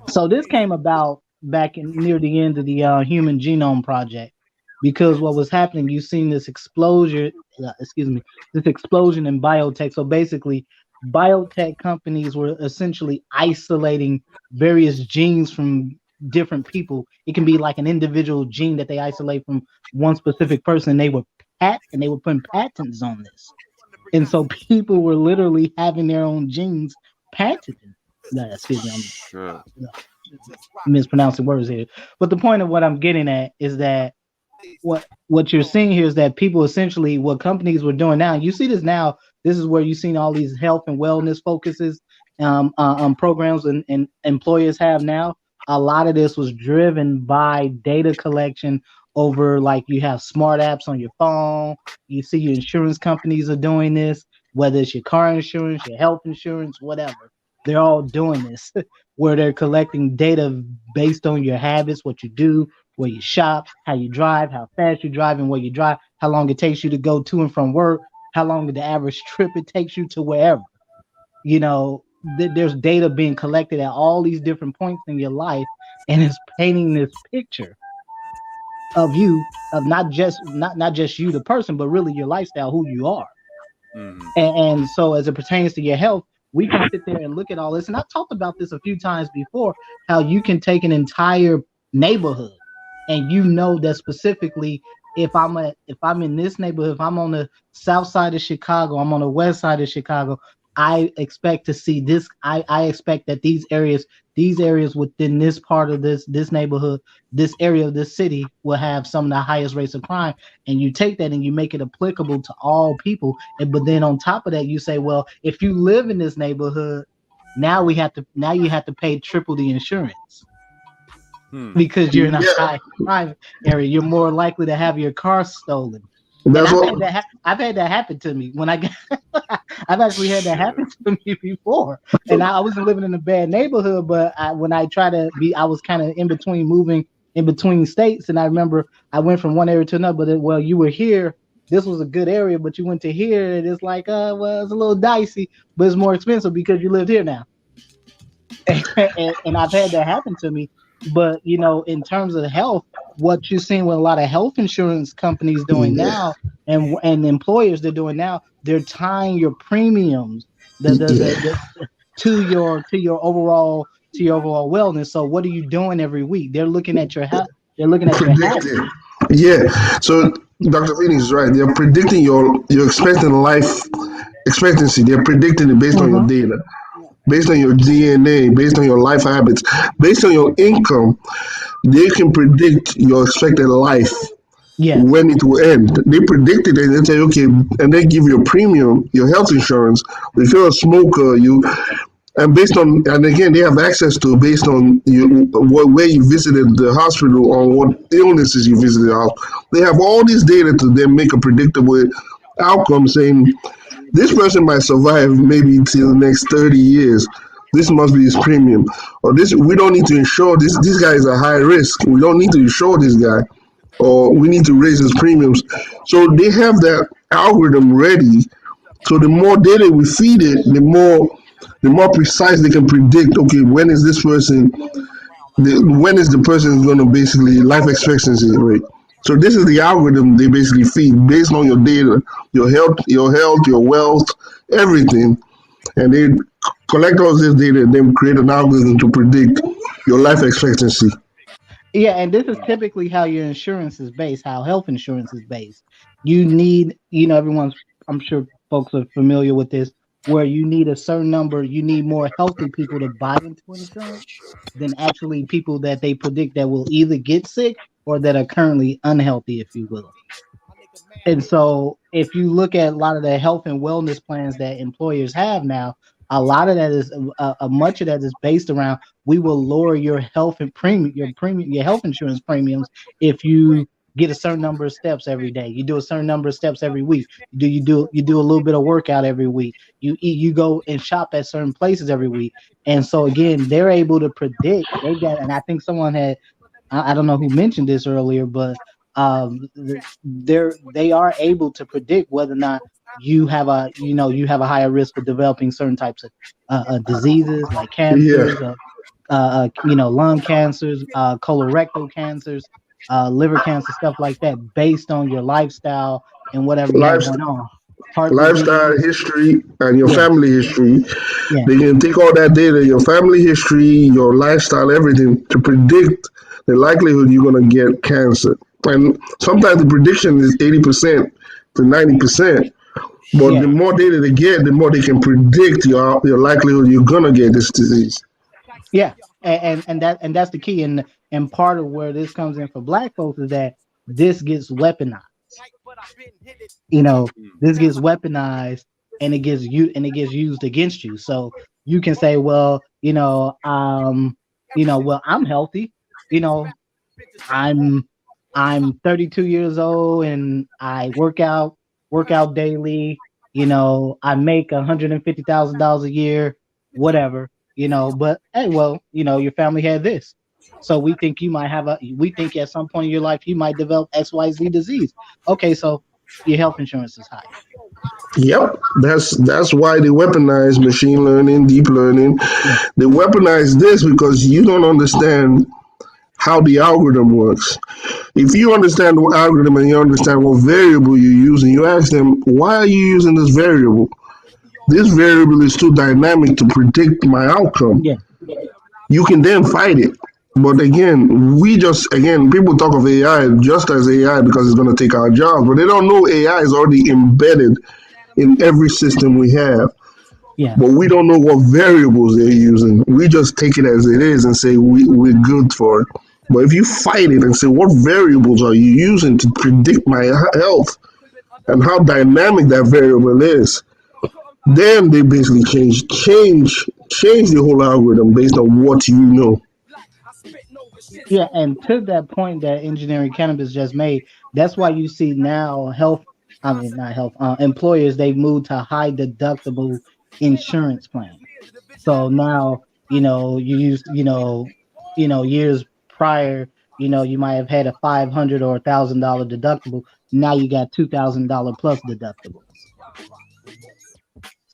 So this came about back near the end of the Human Genome Project, because what was happening, you've seen this explosion in biotech. So basically, biotech companies were essentially isolating various genes from different people. It can be like an individual gene that they isolate from one specific person. They were putting patents on this, and so people were literally having their own genes patented. Excuse me, I'm Sure. mispronouncing words here. But the point of what I'm getting at is that what you're seeing here is that people essentially what companies were doing now. You see this now. This is where you've seen all these health and wellness focuses programs and employers have now. A lot of this was driven by data collection over like you have smart apps on your phone. You see your insurance companies are doing this, whether it's your car insurance, your health insurance, whatever. They're all doing this where they're collecting data based on your habits, what you do, where you shop, how you drive, how fast you drive, and where you drive, how long it takes you to go to and from work, how long the average trip it takes you to wherever. You know, there's data being collected at all these different points in your life, and it's painting this picture of you, of not just you, the person, but really your lifestyle, who you are. Mhm. And so as it pertains to your health, we can sit there and look at all this. And I've talked about this a few times before, how you can take an entire neighborhood and you know that specifically if I'm in this neighborhood, if I'm on the south side of Chicago, I'm on the west side of Chicago, I expect to see this. I expect that these areas within this part of this neighborhood, this area of this city will have some of the highest rates of crime. And you take that and you make it applicable to all people. But then on top of that, you say, well, if you live in this neighborhood, now you have to pay triple the insurance because you're in a Yeah, high crime area. You're more likely to have your car stolen. And that's I've what. had that. I've had that happen to me when I got. I've actually had that happen to me before, and I wasn't living in a bad neighborhood. But when I try to be, I was kind of in between moving in between states, and I remember I went from one area to another. But well, you were here. This was a good area, but you went to here, and it's like, well, it's a little dicey, but it's more expensive because you lived here now. And I've had that happen to me. But in terms of health, what you're seeing with a lot of health insurance companies doing Yeah, now, and employers they're doing now, they're tying your premiums yeah. to your overall wellness. So what are you doing every week? They're looking at your health. They're looking at your habits. Predicted. Yeah. So Dr. Phoenix is right. They're predicting your expected life expectancy. They're predicting it based on your Mm-hmm. data, based on your DNA, based on your life habits, based on your income. They can predict your expected life Yes. when it will end. They predicted it and say, okay, and they give you a premium, your health insurance. If you're a smoker, and based on, and again, they have access to based on where you visited the hospital or what illnesses you visited the hospital. They have all this data to then make a predictable outcome saying this person might survive maybe till the next 30 years. This must be his premium. Or this, we don't need to insure this guy is a high risk. We don't need to insure this guy. Or we need to raise his premiums. So they have that algorithm ready. So the more data we feed it, the more precise they can predict. Okay, when is this person? When is the person going to basically life expectancy rate? So this is the algorithm they basically feed based on your data, your wealth, everything, and they collect all this data and then create an algorithm to predict your life expectancy. Yeah, and this is typically how your insurance is based, how health insurance is based. You need, everyone's, I'm sure folks are familiar with this, where you need a certain number, you need more healthy people to buy into insurance than actually people that they predict that will either get sick or that are currently unhealthy, if you will. And so, if you look at a lot of the health and wellness plans that employers have now, a lot of that is much of that is based around we will lower your health and your health insurance premiums if you get a certain number of steps every day. You do a certain number of steps every week. You do a little bit of workout every week. You eat. You go and shop at certain places every week. And so again, they're able to predict. They've got, and I think someone had I don't know who mentioned this earlier, but they are able to predict whether or not you have a higher risk of developing certain types of diseases like Yeah, cancers, lung cancers, colorectal cancers, liver cancer, stuff like that, based on your lifestyle and whatever you have life going on. heart lifestyle disease. history, and your Yeah, family history. yeah, They can take all that data, your family history, your lifestyle, everything, to predict the likelihood you're going to get cancer. And sometimes the prediction is 80% to 90%. But yeah, the more data they get, the more they can predict your likelihood you're going to get this disease. yeah. And that's the key. And part of where this comes in for black folks is that this gets weaponized. You know, this gets weaponized and it gets used against you. So you can say, well, well, I'm healthy. You know, I'm I'm 32 years old and I work out daily. I make $150,000 a year, whatever. But hey, well, your family had this, so we think at some point in your life you might develop XYZ disease. Okay, so your health insurance is higher. Yep, that's why they weaponize machine learning, deep learning. Yeah, They weaponize this because you don't understand how the algorithm works. If you understand the algorithm and you understand what variable you're using, you ask them, why are you using this variable? This variable is too dynamic to predict my outcome. yeah, You can then fight it. But again, people talk of AI just as AI because it's going to take our jobs, but they don't know AI is already embedded in every system we have. yeah. But we don't know what variables they're using. We just take it as it is and say we're good for it. But if you fight it and say, what variables are you using to predict my health and how dynamic that variable is, then they basically change the whole algorithm based on what you know. Yeah, and to that point that engineering cannabis just made, that's why you see now I mean not health, employers they've moved to high deductible insurance plans. So now, you use, years prior, you might have had a 500 or $1,000 deductible. Now you got $2,000 plus deductibles.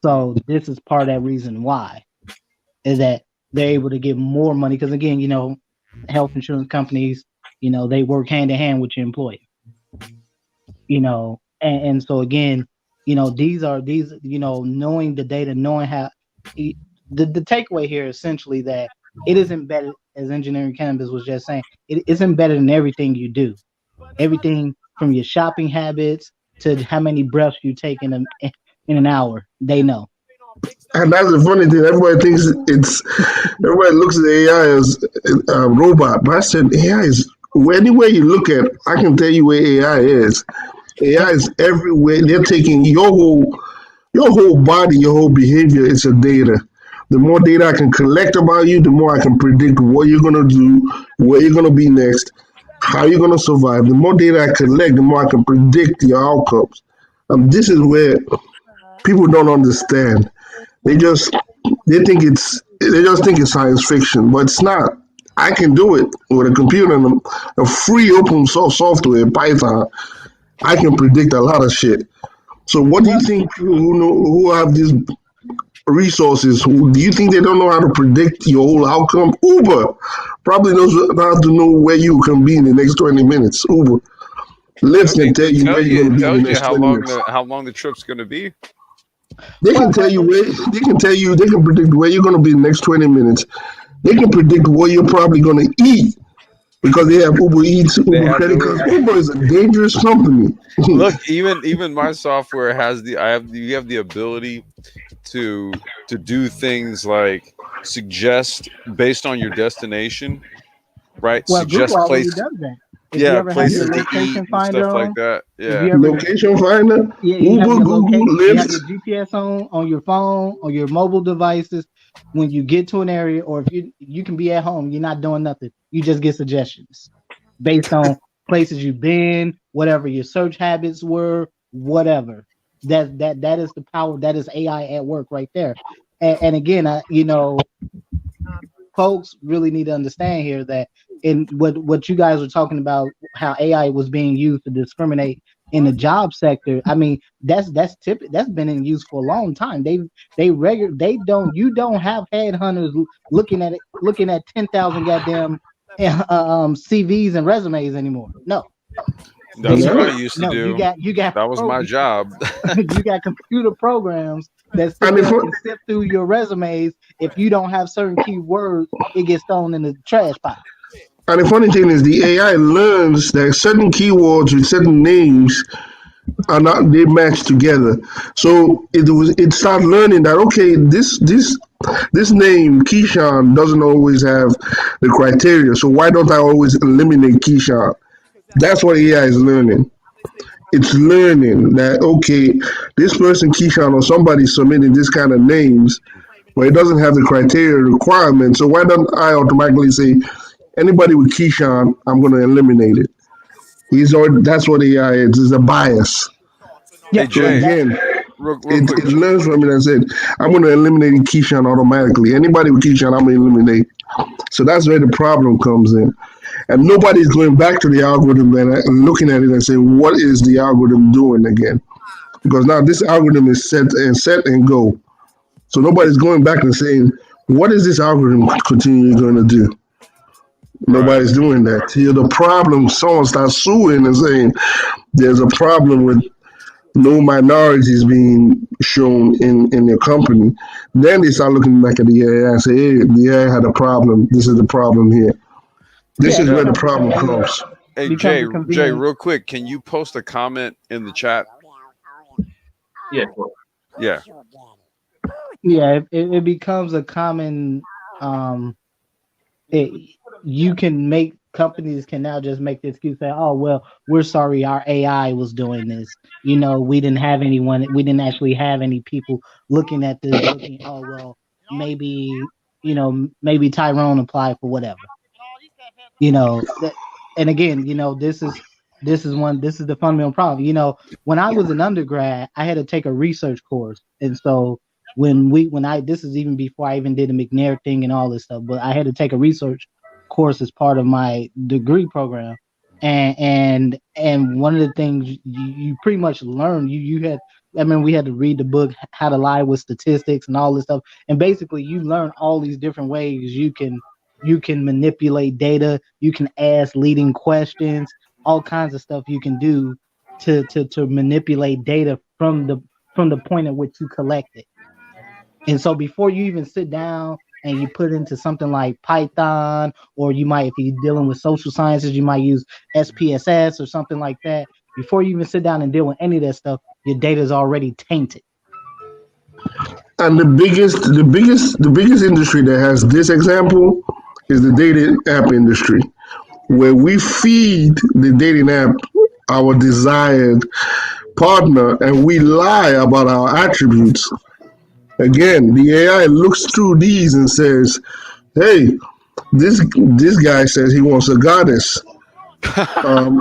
So this is part of that reason why is that they're able to get more money because again, health insurance companies, they work hand in hand with your employer, and so again, knowing the data, knowing how the takeaway here is essentially that it is embedded, as engineering cannabis was just saying, it is embedded in everything you do, everything from your shopping habits to how many breaths you take in an hour. They know. And that's the funny thing. Everybody looks at AI as a robot. But I said AI is anywhere you look at. I can tell you where AI is. AI Yep. is everywhere. They're taking your whole body, your whole behavior. It's a data. The more data I can collect about you, the more I can predict what you're gonna do, where you're gonna be next, how you're gonna survive. The more data I collect, the more I can predict your outcomes. This is where people don't understand. They just they just think it's science fiction, but it's not. I can do it with a computer and a free open source software, Python. I can predict a lot of shit. So what do you Well, think who have these resources? Do you think they don't know how to predict your whole outcome? Uber probably knows how to know where you can be in the next 20 minutes. Uber. Lyft can tell It you where tell you're you going it to be in the tells you next 20 minutes. how long the trip's going to be. They well, can tell well, you where they can predict where you're going to be in the next 20 minutes. They can predict what you're probably going to eat because they have Uber Eats, They Uber have credit the cards. Uber is a dangerous company. look. Even my software has the I have you have the ability to do things like suggest based on your destination, right? well, Google Suggest already place, does that. If you yeah, ever have Yeah. your places to eat location and stuff finder like on, that. if Yeah. you ever Location finder, yeah, you have Uber, your Google, you have your Lyft. GPS on your phone, on your mobile devices. When you get to an area, or if you can be at home, you're not doing nothing. You just get suggestions based on places you've been, whatever your search habits were, whatever. That is the power. That is AI at work right there. And again, folks really need to understand here that in what you guys were talking about, how AI was being used to discriminate in the job sector. I mean, that's been in use for a long time. They don't you don't have headhunters looking at 10,000 goddamn CVs and resumes anymore. No, That's They what I do. used to No, do. you got That was my job. you got computer programs that sit And if there and sift through your resumes. If you don't have certain keywords, it gets thrown in the trash pile. and the funny thing is, the AI learns that certain keywords with certain names are not they match together. So it starts learning that okay, this name Keyshawn doesn't always have the criteria. So why don't I always eliminate Keyshawn? That's what AI is learning. It's learning that okay, this person Keyshawn or somebody submitting this kind of names, but it doesn't have the criteria requirement. So why don't I automatically say anybody with Keyshawn, I'm going to eliminate it. He's already, that's what AI is. It's a bias. Hey Yeah, So and Jay, that again, real it quick. learns from it and said, I'm going to eliminate Keyshawn automatically. Anybody with Keyshawn, I'm going to eliminate. So that's where the problem comes in. And nobody's going back to the algorithm and looking at it and saying, what is the algorithm doing again? Because now this algorithm is set and go. So Hey, nobody's going back and saying, what is this algorithm continually going to do? right. Nobody's doing that. Till the problem, someone starts suing and saying there's a problem with no minorities being shown in your company. Then they start looking back at the AI and say, hey, the AI had a problem. This is the problem here. This yeah, is it where the becomes a problem convenient comes. Hey becomes a Jay, convenient. real quick, can you post a comment in the chat? Yeah, sure. Yeah. Yeah, it becomes a common. Um, it, you can make companies can now just make the excuse say, "Oh well, we're sorry, our AI was doing this. You know, we didn't have anyone. We didn't actually have any people looking at this. Looking, oh well, maybe maybe Tyrone applied for whatever. You know that, and again, this is the fundamental problem. When I was an undergrad, I had to take a research course, and so when I this is even before I even did the McNair thing and all this stuff, but I had to take a research course as part of my degree program, and one of the things you pretty much learn you had. I mean, we had to read the book How to Lie with Statistics and all this stuff, and basically you learn all these different ways you can manipulate data, you can ask leading questions, all kinds of stuff you can do to manipulate data from the point at which you collect it. And so before you even sit down and you put into something like Python, or you might, if you're dealing with social sciences, you might use SPSS or something like that. Before you even sit down and deal with any of that stuff, your data is already tainted. And the biggest industry that has this example is the dating app industry, where we feed the dating app our desired partner and we lie about our attributes. Again, the AI looks through these and says, "Hey, this guy says he wants a goddess, um,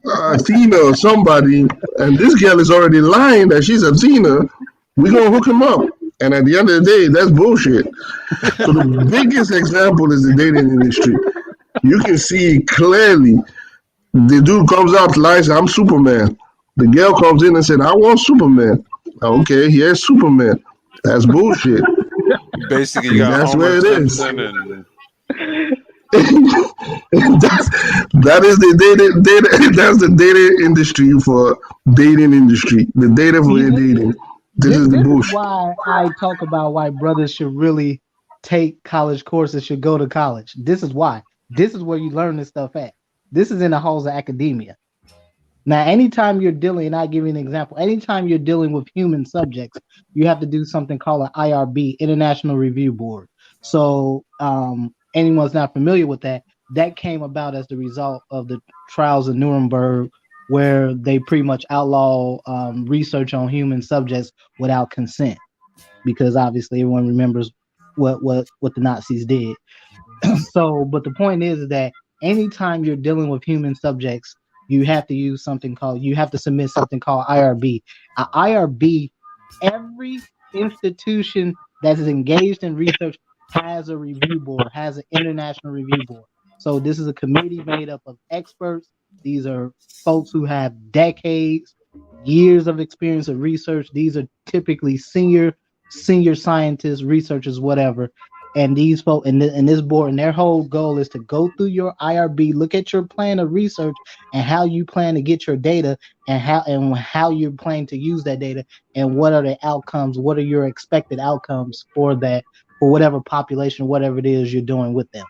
Athena or somebody, and this girl is already lying that she's Athena. We're gonna hook him up." And at the end of the day, that's bullshit. So the biggest example is the dating industry. You can see clearly the dude comes out lies, I'm Superman. The girl comes in and said, I want Superman. Okay, here's Superman. That's bullshit. Basically you got That's Homer where it is. Simpson and that's, that is the data. That's the data industry for dating industry. The data for See, your dating. This this, is the this is bullshit. why I talk about why brothers should really take college courses, should go to college. This is why. This is where you learn this stuff at. This is in the halls of academia. Now, anytime you're dealing, and I'll give you an example, anytime you're dealing with human subjects, you have to do something called an IRB, International Review Board. So, anyone's not familiar with that, that came about as the result of the trials of Nuremberg, where they pretty much outlaw research on human subjects without consent, because obviously everyone remembers what the Nazis did. So, but the point is that anytime you're dealing with human subjects, you have to submit something called IRB. IRB, every institution that is engaged in research has a review board, has an international review board. So this is a committee made up of experts. These are folks who have decades, years of experience of research. These are typically senior scientists, researchers, whatever, and these folks and this board and their whole goal is to go through your IRB, look at your plan of research and how you plan to get your data and how you're planning to use that data and what are the outcomes, what are your expected outcomes for that, for whatever population, whatever it is you're doing with them.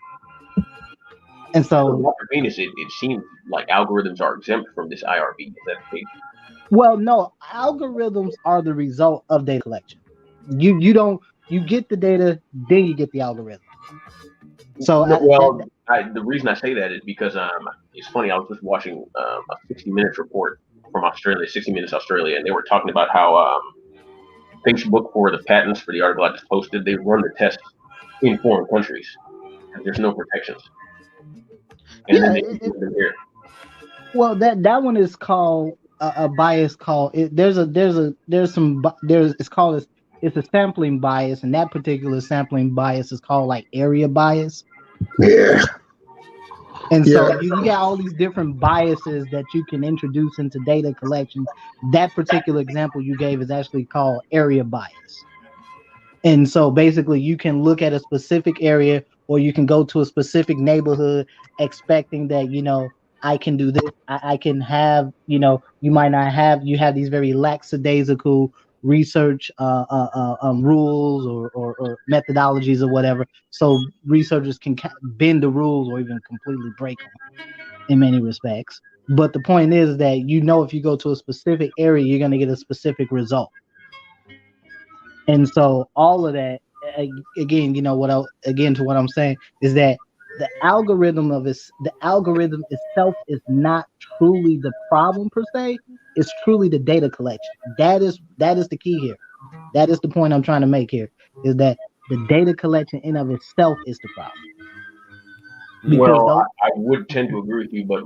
And so Dr. Venus, it seems like algorithms are exempt from this IRB. Is that the case? well, no, algorithms are the result of data collection. You get the data, then you get the algorithm. So The reason I say that is because it's funny. I was just watching a 60 Minutes report from Australia, 60 Minutes Australia, and they were talking about how Facebook, for the patents for the article I just posted, they run the tests in foreign countries. There's no protections, and then they do them here. Well, that one is called a bias call. It's a sampling bias, and that particular sampling bias is called like area bias. Yeah. And so you got all these different biases that you can introduce into data collection. That particular example you gave is actually called area bias. And so basically you can look at a specific area or you can go to a specific neighborhood expecting that, I can do this. I can have, you have these very lackadaisical research rules or methodologies or whatever. So researchers can bend the rules or even completely break them in many respects. But the point is that, if you go to a specific area, you're going to get a specific result. And so all of that, again, to what I'm saying is that the algorithm itself is not truly the problem per se. It's truly the data collection. That is the key here. That is the point I'm trying to make here, is that the data collection in of itself is the problem. Well, I would tend to agree with you, but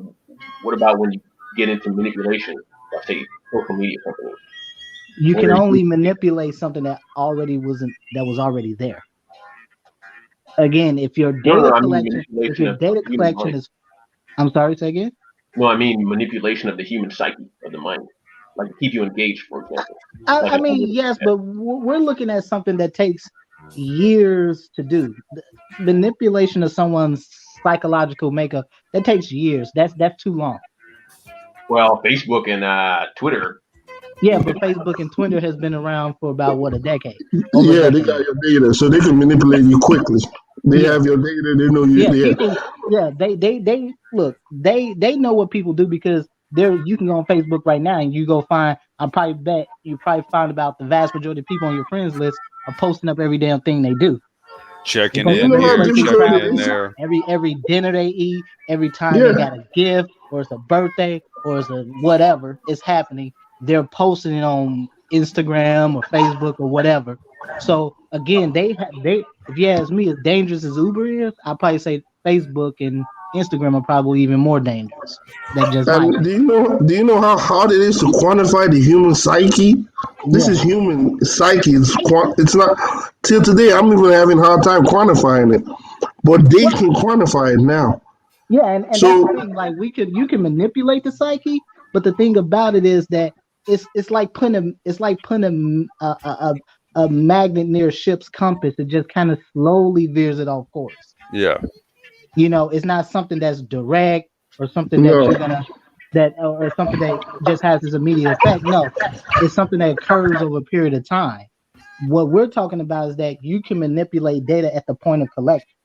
what about when you get into manipulation by, say, social media companies? You can only manipulate something that was already there. Again, if your data collection is, I'm sorry, say again? No, I mean manipulation of the human psyche, of the mind, like to keep you engaged, for example. Yes, but we're looking at something that takes years to do. The manipulation of someone's psychological makeup, that takes years. That's too long. Well, Facebook and Twitter. Yeah, but Facebook and Twitter has been around for about a decade. They got your data, so they can manipulate you quickly. They have your data. They know you. They look. They know what people do because you can go on Facebook right now and you go find. I probably bet you probably find about the vast majority of people on your friends list are posting up every damn thing they do. Checking in here, checking in there. Every dinner they eat, every time they got a gift or it's a birthday or it's a whatever is happening, they're posting it on Instagram or Facebook or whatever. So again, they if you ask me, as dangerous as Uber is, I'd probably say Facebook and Instagram are probably even more dangerous. Do you know how hard it is to quantify the human psyche? This is human psyche. It's not till today. I'm even having a hard time quantifying it, but they can quantify it now. Yeah, and so, that's the thing. Like you can manipulate the psyche, but the thing about it is that it's like putting a magnet near a ship's compass. It just kind of slowly veers it off course. Yeah. It's not something that's direct or something that you're gonna or something that just has this immediate effect. No, it's something that occurs over a period of time. What we're talking about is that you can manipulate data at the point of collection.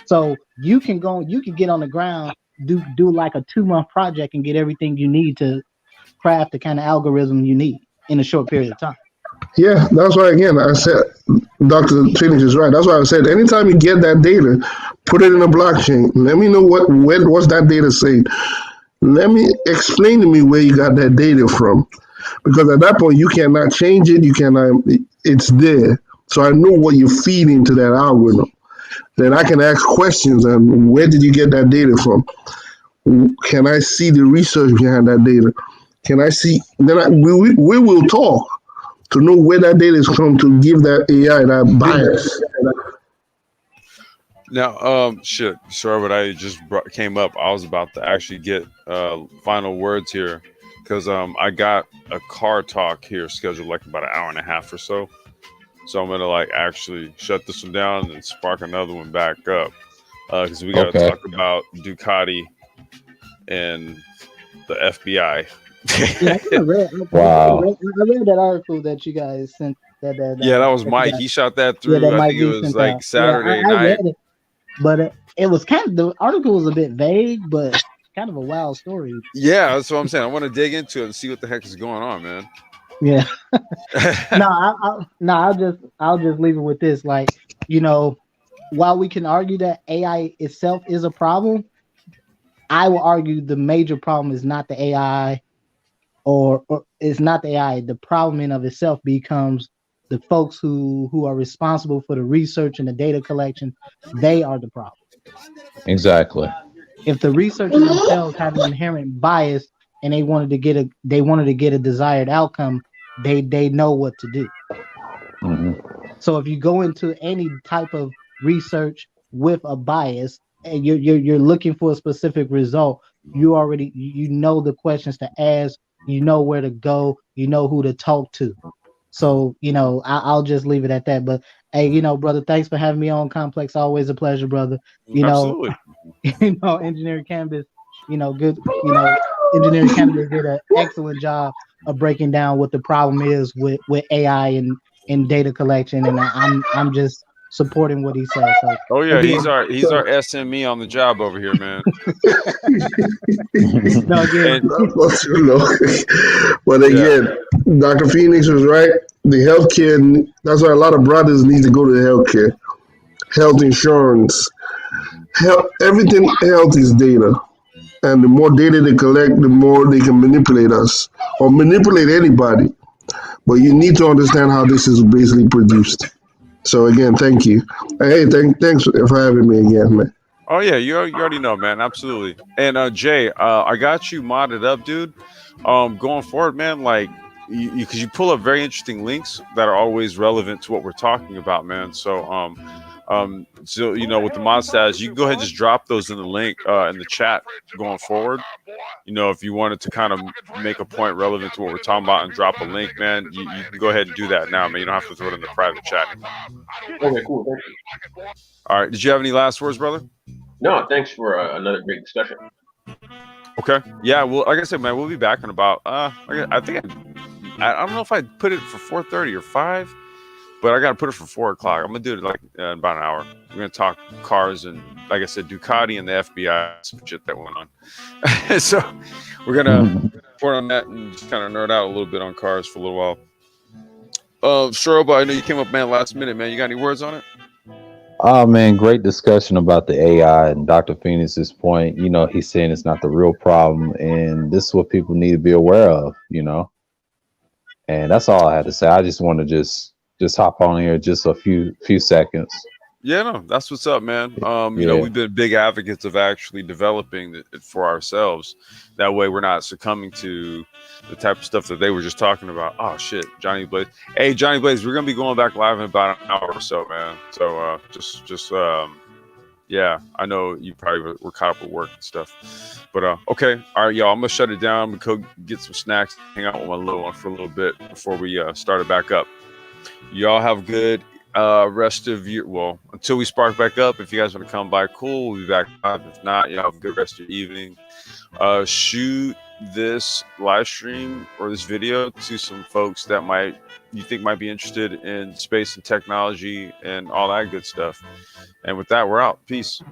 So you can get on the ground, do like a 2-month project and get everything you need to craft the kind of algorithm you need in a short period of time. Yeah, that's why, again, I said, Dr. Phoenix is right. That's why I said, anytime you get that data, put it in a blockchain. Let me know what's that data saying. Let me explain to me where you got that data from. Because at that point, you cannot change it. It's there. So I know what you're feeding to that algorithm. Then I can ask questions on where did you get that data from? Can I see the research behind that data? Can I see? Then we will talk to know where that data is from to give that AI that bias. Now, sorry, but I just came up. I was about to actually get final words here because I got a car talk here scheduled like about an hour and a half or so. So I'm gonna like actually shut this one down and spark another one back up because we got to Okay. talk about Ducati and the FBI. Yeah, I think I read. Wow. I read that article that you guys sent. Yeah, that was That you Mike. guys, He shot that yeah, that through. I Mike think it V was sent like out. Yeah, Saturday I read night. it, but it was kind of the article was a bit vague, but kind of a wild story. Yeah, that's what I'm saying. I want to dig into it and see what the heck is going on, man. Yeah. No, I'll just leave it with this. Like, you know, while we can argue that AI itself is a problem, I will argue the major problem is not the AI or it's not the AI. The problem in of itself becomes the folks who are responsible for the research and the data collection. They are the problem. Exactly. If the researchers themselves have an inherent bias and they wanted to get a desired outcome, they know what to do. Hmm. So if you go into any type of research with a bias and you're looking for a specific result, you know the questions to ask, you know where to go, you know who to talk to. So I'll just leave it at that. But hey, brother, thanks for having me on Complex. Always a pleasure, brother. You know, Absolutely. Engineering Cannabis, good, Engineering Cannabis did an excellent job of breaking down what the problem is with AI and data collection, and I'm just supporting what he says. So Oh yeah, again, he's our SME on the job over here, man. no, again, And Not much, But yeah, again, Dr. Phoenix was right. The healthcare, that's why a lot of brothers need to go to the healthcare. Health insurance, health, everything health is data. And the more data they collect, the more they can manipulate us or manipulate anybody. But you need to understand how this is basically produced. So again, thank you. Hey, thanks for having me again, man. oh yeah, you already know, man. Absolutely. And Jay, I got you modded up, dude. Going forward, man, like because you pull up very interesting links that are always relevant to what we're talking about, man. So with the mod stats, you can go ahead and just drop those in the link in the chat going forward. If you wanted to kind of make a point relevant to what we're talking about and drop a link, man, you can go ahead and do that now, man. You don't have to throw it in the private chat anymore. Okay, cool. Thank you. All right. Did you have any last words, brother? No, thanks for another great discussion. Okay. Yeah. Well, like I said, man, we'll be back in about. I think I don't know if I put it for 4:30 or 5, but I got to put it for 4 o'clock. I'm gonna do it like in about an hour. We're gonna talk cars and, like I said, Ducati and the FBI, some shit that went on. So we're gonna report on that and just kind of nerd out a little bit on cars for a little while. Shoroba, I know you came up, man, last minute, man. You got any words on it? Oh man, great discussion about the AI and Dr. Phoenix's point. He's saying it's not the real problem, and this is what people need to be aware of. And that's all I had to say. I just want to just hop on here just a few seconds. Yeah, no, that's what's up, man. Yeah. We've been big advocates of actually developing it for ourselves. That way, we're not succumbing to the type of stuff that they were just talking about. Oh shit, Johnny Blaze. Hey, Johnny Blaze, we're gonna be going back live in about an hour or so, man. So yeah, I know you probably were caught up with work and stuff. But okay, all right, y'all. I'm gonna shut it down. I'm gonna go get some snacks, hang out with my little one for a little bit before we start it back up. Y'all have good rest of your, well, until we spark back up. If you guys want to come by, cool, we'll be back live. If not, y'all have a good rest of your evening. Shoot this live stream or this video to some folks that you think might be interested in space and technology and all that good stuff. And with that, we're out. Peace.